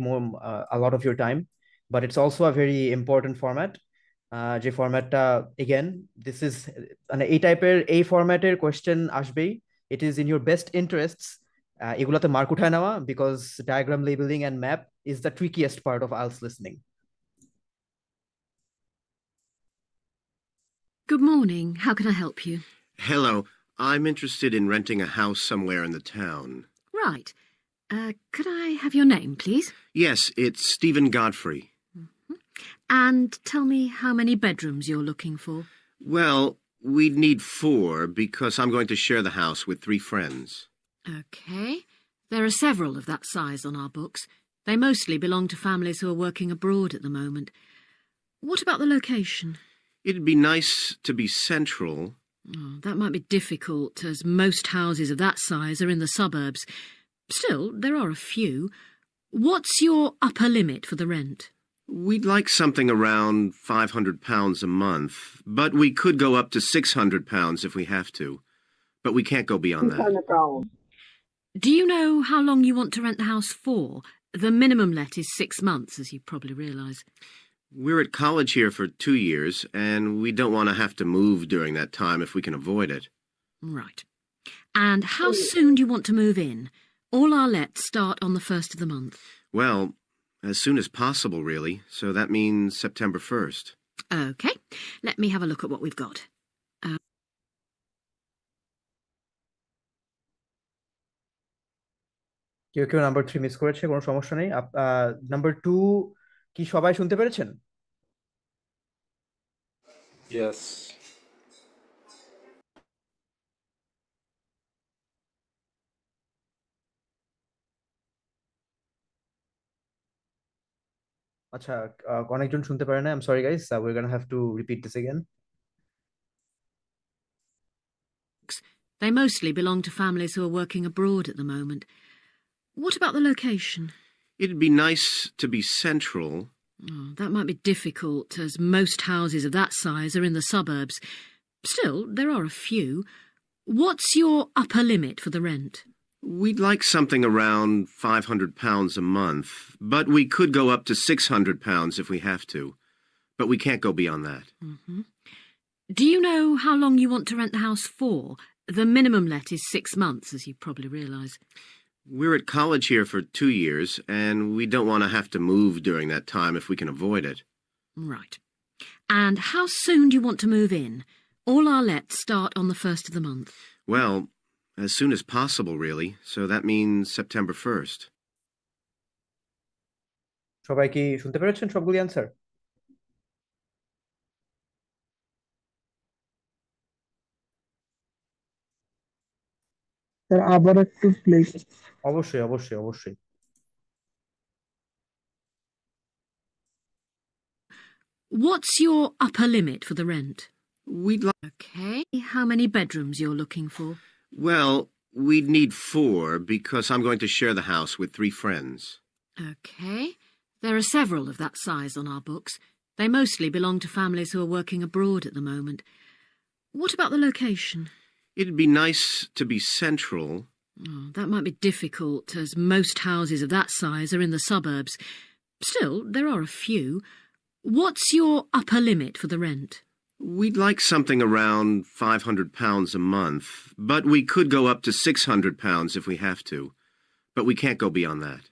a lot of your time, but it's also a very important format. যে ফরম্যাটটা again, this is মানে এই টাইপের এই ফরম্যাটের question আসবেই। It is in your best interests এগুলাতে mark উঠায় নেওয়া, because diagram labeling and map is the trickiest part of IELTS listening. Good morning. How can I help you? Hello. I'm interested in renting a house somewhere in the town. Right. Could I have your name, please? Yes, it's Stephen Godfrey. And tell me how many bedrooms you're looking for. Well, we'd need 4 because I'm going to share the house with 3 friends. OK. There are several of that size on our books. They mostly belong to families who are working abroad at the moment. What about the location? It'd be nice to be central. Oh, that might be difficult, as most houses of that size are in the suburbs. Still, there are a few. What's your upper limit for the rent? We'd like something around £500 a month, but we could go up to £600 if we have to. But we can't go beyond that. Do you know how long you want to rent the house for? The minimum let is 6 months, as you probably realise. We're at college here for 2 years, and we don't want to have to move during that time if we can avoid it. Right. And how soon do you want to move in? All our lets start on the 1st of the month. Well, as soon as possible, really. So that means September 1st. OK. Let me have a look at what we've got. কেউ number 3 miss করেছে, কোনো সমস্যা নেই. Number 2 কি সবাই শুনতে পেরেছেন? Yes. আচ্ছা, অনেকজন শুনতে পারে না. I'm sorry guys, we're gonna have to repeat this again. They mostly belong to families who are working abroad at the moment. What about the location? It'd be nice to be central. Oh, that might be difficult, as most houses of that size are in the suburbs. Still, there are a few. What's your upper limit for the rent? We'd like something around £500 a month, but we could go up to £600 if we have to. But we can't go beyond that. Do you know how long you want to rent the house for? The minimum let is 6 months, as you probably realise. We're at college here for 2 years, and we don't want to have to move during that time if we can avoid it. Right. And how soon do you want to move in? All our lets start on the 1st of the month. Well, as soon as possible, really. So that means September 1st. সবাই কি শুনতে পেরেছেন সবগুলি answer? Sir আবার একটু please. অবশ্যই অবশ্যই অবশ্যই. What's your upper limit for the rent? We'd like... OK. How many bedrooms you're looking for? Well, we'd need 4 because I'm going to share the house with 3 friends. OK. There are several of that size on our books. They mostly belong to families who are working abroad at the moment. What about the location? It'd be nice to be central. Oh, that might be difficult, as most houses of that size are in the suburbs. Still, there are a few. What's your upper limit for the rent? We'd like something around £500 a month, but we could go up to £600 if we have to. But we can't go beyond that.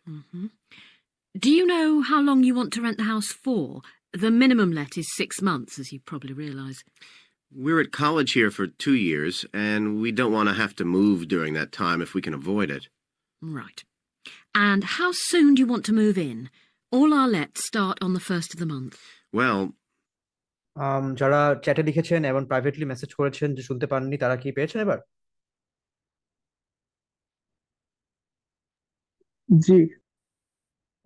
Do you know how long you want to rent the house for? The minimum let is 6 months, as you probably realise. We're at college here for 2 years, and we don't want to have to move during that time if we can avoid it. Right. And how soon do you want to move in? All our lets start on the 1st of the month. Well, যারা চ্যাটে লিখেছেন এবং privately message করেছেন যে শুনতে পাননি, তারা কি পেয়েছেন এবার? জি.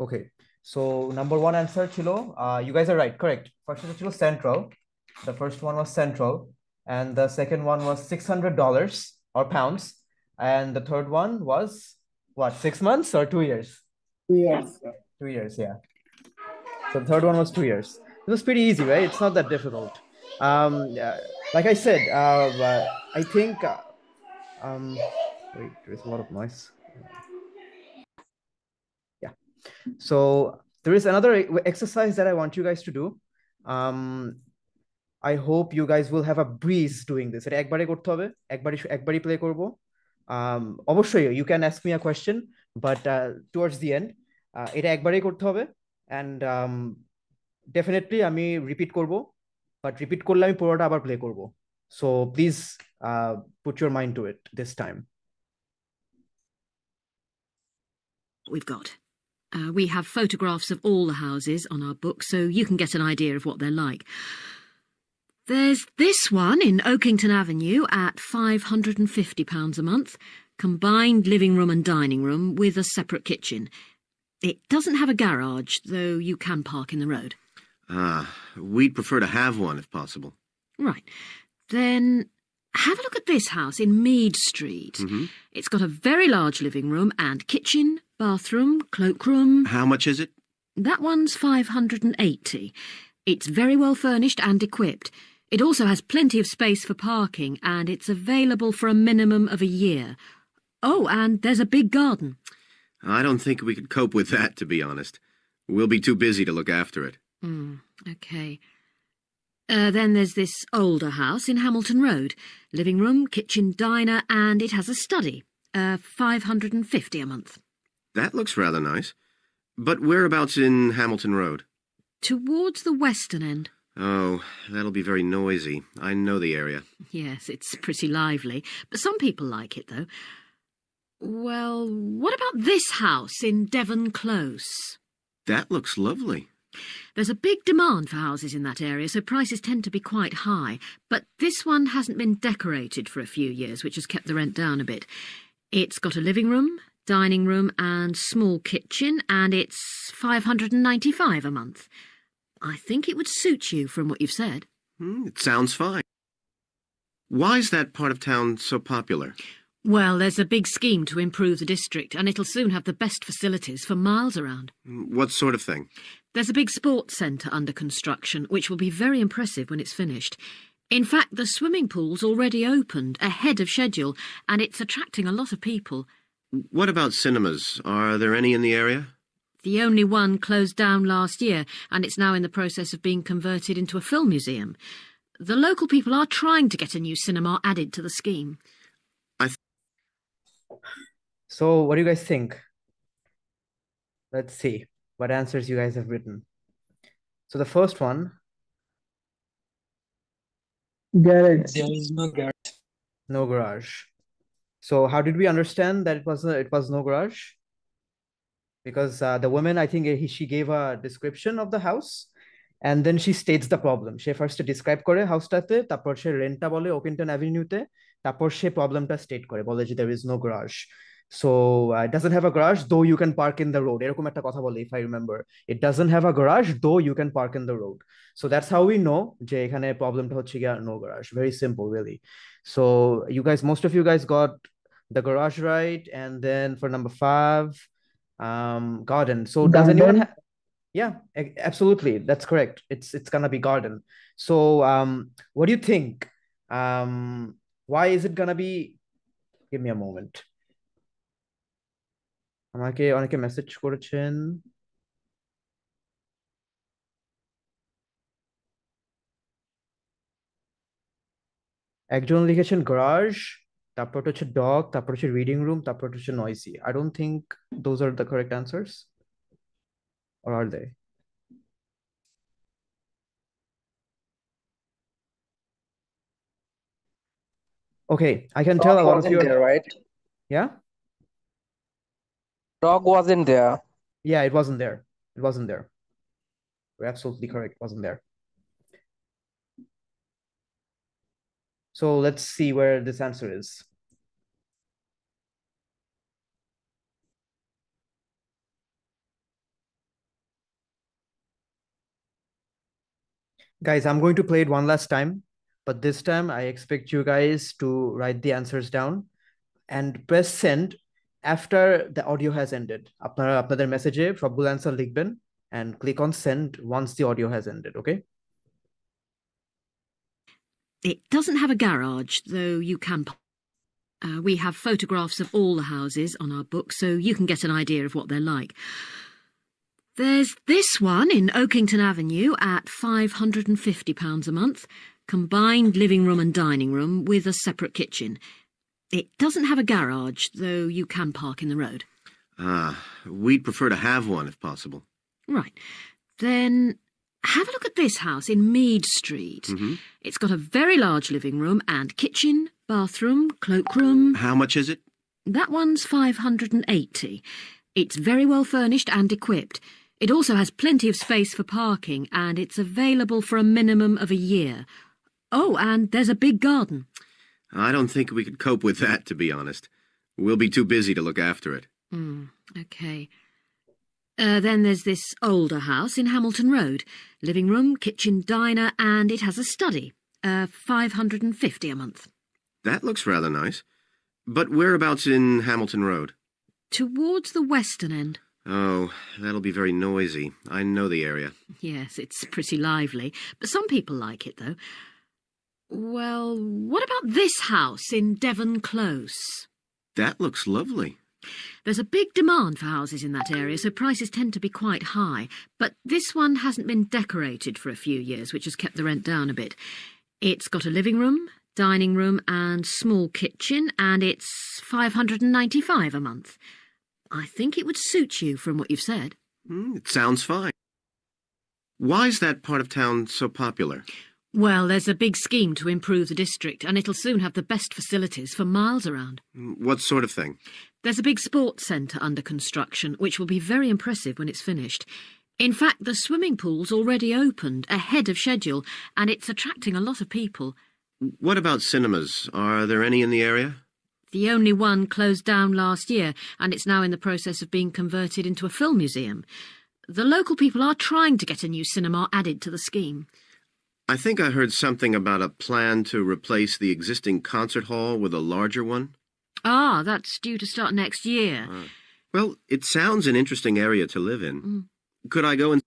Okay. So number 1 answer ছিল, you guys are right, correct. First ছিল central. The first one was central, and the second one was $600 or pounds, and the third one was what, 6 months or 2 years? 2 years. 2 years, yeah. So the third one was 2 years. It was pretty easy, right? It's not that difficult. Like I said, I think wait, there's a lot of noise. Yeah. So there is another exercise that I want you guys to do. I hope you guys will have a breeze doing this. এটা একবারে করতে হবে, একবারই play করব. অবশ্যই you can ask me a question, but towards the end এটা একবারই করতে হবে, and definitely আমি রিপিট করব, but রিপিট করলে আমি পুরোটা আবার প্লে করব. So please put your mind to it this time. we've got. We have photographs of all the houses on our book, so you can get an idea of what they're like. There's this one in Oakington Avenue at £550 a month, combined living room and dining room with a separate kitchen. It doesn't have a garage, though you can park in the road. We'd prefer to have one if possible. Right. Then have a look at this house in Mead Street. Mm-hmm. It's got a very large living room and kitchen, bathroom, cloakroom. How much is it? That one's £580. It's very well furnished and equipped. It also has plenty of space for parking, and it's available for a minimum of a year. Oh, and there's a big garden. I don't think we could cope with that, to be honest. We'll be too busy to look after it. OK. Then there's this older house in Hamilton Road. Living room, kitchen, diner, and it has a study. £550 a month. That looks rather nice. But whereabouts in Hamilton Road? Towards the western end. Oh, that'll be very noisy. I know the area. Yes, it's pretty lively. But some people like it, though. Well, what about this house in Devon Close? That looks lovely. There's a big demand for houses in that area, so prices tend to be quite high. But this one hasn't been decorated for a few years, which has kept the rent down a bit. It's got a living room, dining room and small kitchen, and it's £595 a month. I think it would suit you from what you've said. It sounds fine. Why is that part of town so popular? Well, there's a big scheme to improve the district, and it'll soon have the best facilities for miles around. What sort of thing? There's a big sports centre under construction, which will be very impressive when it's finished. In fact, the swimming pool's already opened, ahead of schedule, and it's attracting a lot of people. What about cinemas? Are there any in the area? The only one closed down last year, and it's now in the process of being converted into a film museum. The local people are trying to get a new cinema added to the scheme. So what do you guys think? Let's see what answers you guys have written. So the first one. Garage. There is no garage. No garage. So how did we understand that it was no garage? Because the woman, I think she gave a description of the house, and then she states the problem. She first describe করে house-টাতে, তারপর সে রেন্টটা বলে Oakington Avenue-তে, তারপর সে problemটা state করে, বলে যে there is no garage. So it doesn't have a garage, though you can park in the road. এরকম একটা কথা বলে, if I remember. It doesn't have a garage, though you can park in the road. So that's how we know যে এখানে problemটা হচ্ছে গিয়া no garage. Very simple, really. So most of you guys got the garage right, and then for number 5, garden. So does anyone have? Yeah, absolutely. That's correct. It's gonna be garden. So what do you think? Why is it gonna be? Give me a moment. আমাকে অনেকে message করেছেন। একজন লিখেছেন garage, তারপর হচ্ছে dog, তারপর হচ্ছে reading room, তারপর হচ্ছে noisy. I don't think those are the correct answers. Or are they? Okay, I can tell a lot of you there, right? Yeah? Dog wasn't there. Yeah, it wasn't there. It wasn't there. You're absolutely correct. It wasn't there. So let's see where this answer is. Guys, I'm going to play it one last time, but this time I expect you guys to write the answers down and press send after the audio has ended. আপনাদের মেসেজে সবগুলো answer লিখবেন and click on send once the audio has ended, okay? It doesn't have a garage, though you can. We have photographs of all the houses on our book, so you can get an idea of what they're like. There's this one in Oakington Avenue at £550 a month, combined living room and dining room with a separate kitchen. It doesn't have a garage, though you can park in the road. We'd prefer to have one if possible. Right. Then have a look at this house in Mead Street. Mm-hmm. It's got a very large living room and kitchen, bathroom, cloakroom. How much is it? That one's £580. It's very well furnished and equipped. It also has plenty of space for parking, and it's available for a minimum of a year. Oh, and there's a big garden. I don't think we could cope with that, to be honest. We'll be too busy to look after it. Okay. Then there's this older house in Hamilton Road. Living room, kitchen, diner, and it has a study. $550 a month. That looks rather nice. But whereabouts in Hamilton Road? Towards the western end. Oh, that'll be very noisy. I know the area. Yes, it's pretty lively. But some people like it, though. Well, what about this house in Devon Close? That looks lovely. There's a big demand for houses in that area, so prices tend to be quite high. But this one hasn't been decorated for a few years, which has kept the rent down a bit. It's got a living room, dining room and small kitchen, and it's $595 a month. I think it would suit you from what you've said. It sounds fine. Why's that part of town so popular? Well, there's a big scheme to improve the district, and it'll soon have the best facilities for miles around. What sort of thing? There's a big sports centre under construction, which will be very impressive when it's finished. In fact, the swimming pool's already opened, ahead of schedule, and it's attracting a lot of people. What about cinemas? Are there any in the area? The only one closed down last year, and it's now in the process of being converted into a film museum. The local people are trying to get a new cinema added to the scheme. I think I heard something about a plan to replace the existing concert hall with a larger one. Ah, that's due to start next year. Well, it sounds an interesting area to live in. Could I go and...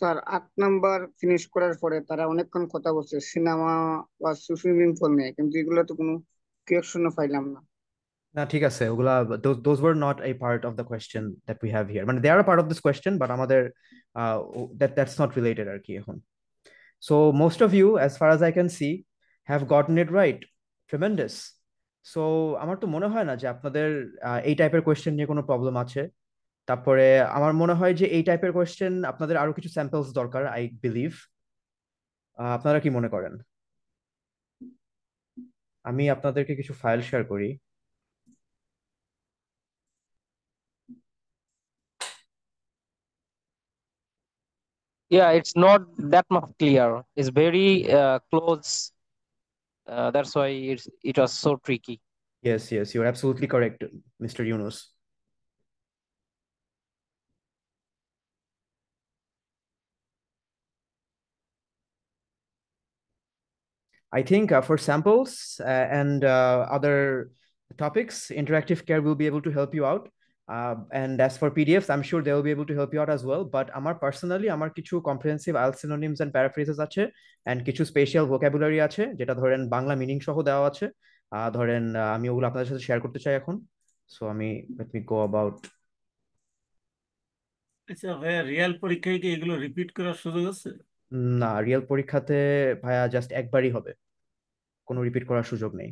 sir 8 number finish করার পরে তারা অনেকক্ষণ কথা বলছে cinema বা swimming pool নিয়ে, কিন্তু এগুলো তো কোনো রিঅ্যাকশনও পাইলাম না। না ঠিক আছে, ওগুলা those were not a part of the question that we have here. মানে they are a part of this question, but আমাদের that's not related আর কি এখন. So most of you, as far as I can see, have gotten it right. Tremendous. So আমার তো মনে হয় না যে আপনাদের এই টাইপের কোয়েশ্চেন নিয়ে কোনো প্রবলেম আছে। তারপরে আমার মনে হয় যে এই টাইপের কোয়েশ্চেন আপনাদের আরো কিছু স্যাম্পলস দরকার, আই বিলিভ। আপনারা কি মনে করেন? আমি আপনাদেরকে কিছু ফাইল শেয়ার করি। Yeah, it's not that much clear. It's very close. That's why it was so tricky. Yes, you're absolutely correct, Mr. Yunus. I think for samples and other topics, Interactive Care will be able to help you out. And as for PDFs, I'm sure they will be able to help you out as well. But personally, আমার কিছু comprehensive IELTS synonyms and paraphrases আছে, and কিছু special vocabulary আছে, যেটা ধরেন Bangla meaning সহ দেওয়া আছে। ধরেন আমি ওগুলো আপনাদের সাথে শেয়ার করতে চাই এখন। So let me go about. আচ্ছা ভাইয়া, রিয়েল পরীক্ষায় কি এগুলো রিপিট করার সুযোগ আছে? না, রিয়েল পরীক্ষাতে ভাইয়া জাস্ট একবারই হবে, কোনো রিপিট করার সুযোগ নেই।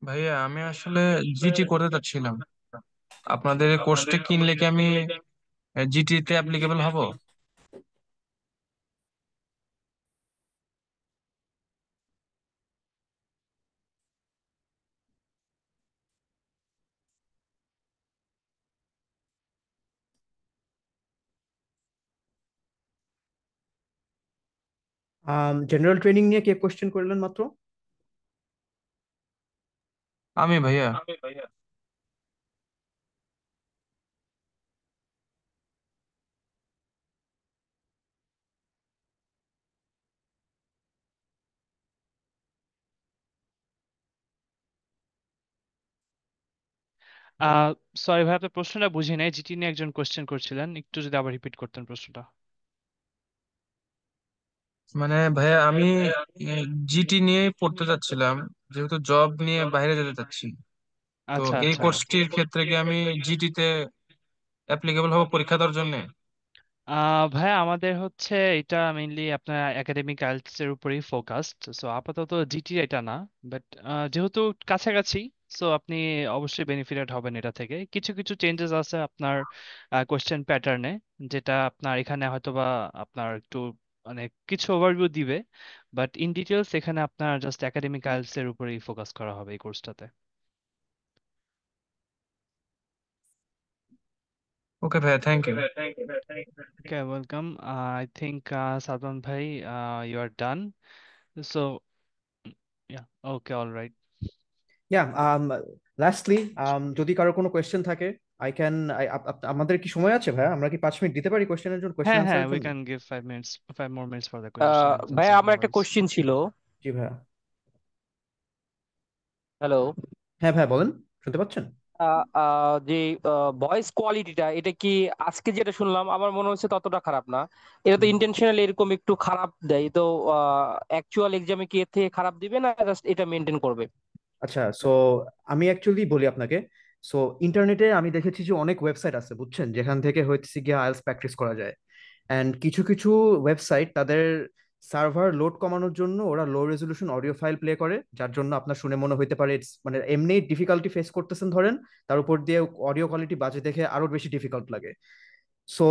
ভাইয়া আমি আসলে জিটি করতে চাচ্ছিলাম। আপনাদের কোর্সটা কিনলে কি আমি জিটি তে অ্যাপ্লিকেবল হব? জেনারেল ট্রেনিং নিয়ে কে কোশ্চেন করলেন মাত্র? আমি ভাইয়া। আহ সরি ভাই, আপনার প্রশ্নটা বুঝি নাই। জিটি নিয়ে একজন কোশ্চেন করছিলেন, একটু যদি আবার রিপিট করতেন প্রশ্নটা। মানে ভাইয়া আমি জিটি নিয়ে পড়তে চাচ্ছিলাম, যেহেতু জব নিয়ে বাইরে যেতে চাচ্ছি। তো আচ্ছা এই আচ্ছা। কোর্সটির ক্ষেত্রে কি আমি জিটি তে অ্যাপ্লিকেবল হব পরীক্ষা দেওয়ার জন্য? ভাইয়া আমাদের হচ্ছে এটা মেইনলি আপনার একাডেমিক আইএলটিএস এর উপরেই ফোকাসড। সো আপাতত জিটি এটা না, বাট যেহেতু কাছাকাছি, সো আপনি অবশ্যই বেনিফিটেড হবেন এটা থেকে। কিছু কিছু চেঞ্জেস আছে আপনার কোশ্চেন প্যাটার্নে, যেটা আপনার এখানে হয়তোবা আপনার একটু মানে কিছু ওভারভিউ দিবে, বাট ইন ডিটেলস এখানে আপনার জাস্ট একাডেমিক আইএলটিএস এর উপরেই ফোকাস করা হবে এই কোর্সটাতে। ওকে ভাইয়া, thank you. Okay, welcome. I think Sadman Bhai, you are done. So, yeah, okay, all right. Lastly যদি কারো কোনো কোয়েশ্চেন থাকে আমাদের কি সময় আছে ভাইয়া? আমরা কি 5 মিনিট দিতে পারি কোয়েশ্চেনের জন্য, কোয়েশ্চেন হ্যাঁ হ্যাঁ, আনসারের we জন্য? can give 5 minutes, 5 more minutes for the question and ভাইয়া answer. আমার No একটা worries. কোশ্চিন ছিল। জি ভাইয়া। হ্যালো। হ্যাঁ ভাইয়া বলেন, শুনতে পাচ্ছেন? যে ভয়েস কোয়ালিটিটা, এটা কি আজকে যেটা শুনলাম আমার মনে হচ্ছে ততটা খারাপ না। এটা তো ইন্টেনশনালি এরকম একটু খারাপ দেয়, তো অ্যাকচুয়াল এক্সামে কি এর থেকে খারাপ দিবে না জাস্ট এটা মেনটেন করবে? আচ্ছা, সো আমি অ্যাকচুয়ালি বলি আপনাকে। সো ইন্টারনেটে আমি দেখেছি যে অনেক ওয়েবসাইট আছে বুঝছেন, যেখান থেকে হচ্ছে গিয়ে আইএলটিএস প্র্যাকটিস করা যায়। অ্যান্ড কিছু কিছু ওয়েবসাইট তাদের সার্ভার লোড কমানোর জন্য ওরা লো রেজলিউশন অডিও ফাইল প্লে করে, যার জন্য আপনার শুনে মনে হইতে পারে মানে এমনি ডিফিকাল্টি ফেস করতেছেন ধরেন, তার উপর দিয়ে অডিও কোয়ালিটি বাজে দেখে আরো বেশি ডিফিকাল্ট লাগে। সো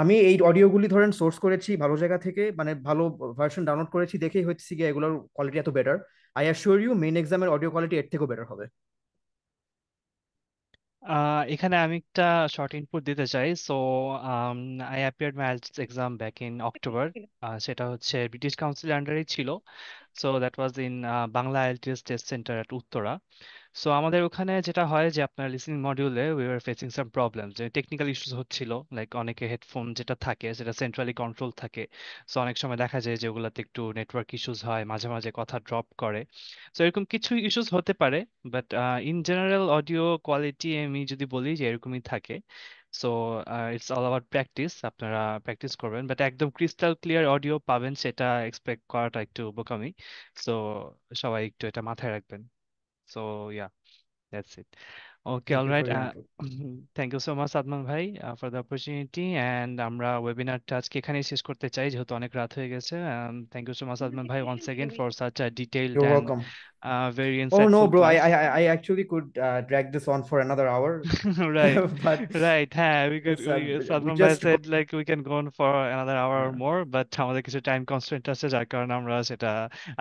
আমি এই অডিওগুলি ধরেন সোর্স করেছি ভালো জায়গা থেকে, মানে ভালো ভার্সন ডাউনলোড করেছি, দেখেই হচ্ছে গিয়ে এগুলোর কোয়ালিটি এত better. I assure you main এক্সামের অডিও কোয়ালিটি এর থেকেও বেটার হবে। এখানে আমি একটা শর্ট ইনপুট দিতে চাই। So I appeared my IELTS exam back in October. সেটা হচ্ছে ব্রিটিশ কাউন্সিল আন্ডারে ছিল। So that was in Bangla IELTS test centre at Uttara. So আমাদের ওখানে যেটা হয় যে আপনার লিসনিং মডিউলে we are facing some problem, যে টেকনিক্যাল ইস্যুস হচ্ছিল। লাইক অনেকে হেডফোন যেটা থাকে সেটা সেন্ট্রালি কন্ট্রোল থাকে। সো অনেক সময় দেখা যায় যে ওগুলোতে একটু নেটওয়ার্ক ইস্যুস হয়, মাঝে মাঝে কথা ড্রপ করে। সো এরকম কিছু ইস্যুস হতে পারে, but in general audio quality আমি যদি বলি যে এরকমই থাকে। So it's all about practice, আপনারা প্র্যাকটিস করবেন, বাট একদম ক্রিস্টাল ক্লিয়ার অডিও পাবেন সেটা এক্সপেক্ট করাটা একটু বোকামি। সো সবাই একটু এটা মাথায় রাখবেন। So yeah, that's it. Okay, thank all you for right. Your input. Thank you so much, Adnan bhai, for the opportunity. And আমরা ওয়েবিনারটা আজকে এখানেই শেষ করতে চাই, যেহেতু অনেক রাত হয়ে গেছে। Thank you so much, Adnan bhai, once again for such a detailed You're and welcome. very Oh no, insightful bro, class. I actually could drag this on for another hour, Right, but right. হ্যাঁ, it's, we Sadman bhai just said like we can go on for another hour or yeah. more, but আমাদের কিছু time constraint আছে, যার কারণে আমরা সেটা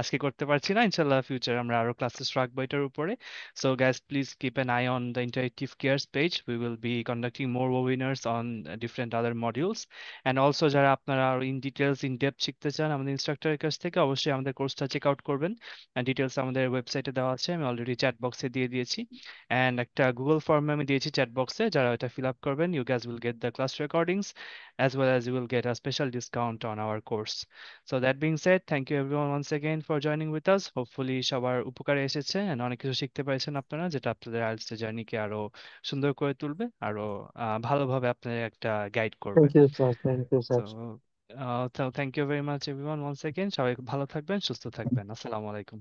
আজকে করতে পারছি না। ইনশাল্লাহ ফিউচার আমরা আরো ক্লাসেস রাখবো এটার উপরে। So guys, please keep an eye on the Interactive Cares page. We will be conducting more webinars on different other modules. And also যারা আপনারা আরো in details in depth শিখতে চান আমাদের ইনস্ট্রাক্টরের কাছ থেকে, অবশ্যই আমাদের কোর্সটা চেক আউট করবেন। And details আমাদের ওয়েবসাইটে দেওয়া আছে, আমি অলরেডি চ্যাট বক্সে দিয়ে দিয়েছি। And একটা গুগল ফর্ম আমি দিয়েছি চ্যাট বক্সে, যারা এটা ফিল আপ করবেন, you guys will get the class recordings as well as you will get a special discount on our course. So that being said, thank you everyone once again for joining with us. Hopefully সবার উপকারে এসেছে and অনেক কিছু শিখতে পারছেন আপনারা, যেটা আপনাদের আইএলটিএস জার্নিকে আরো সুন্দর করে তুলবে, আরো ভালোভাবে আপনাদের একটা গাইড করবে। Thank you sir, thank you sir. So thank you very much everyone once again. সবাই ভালো থাকবেন, সুস্থ থাকবেন। আসসালামু আলাইকুম।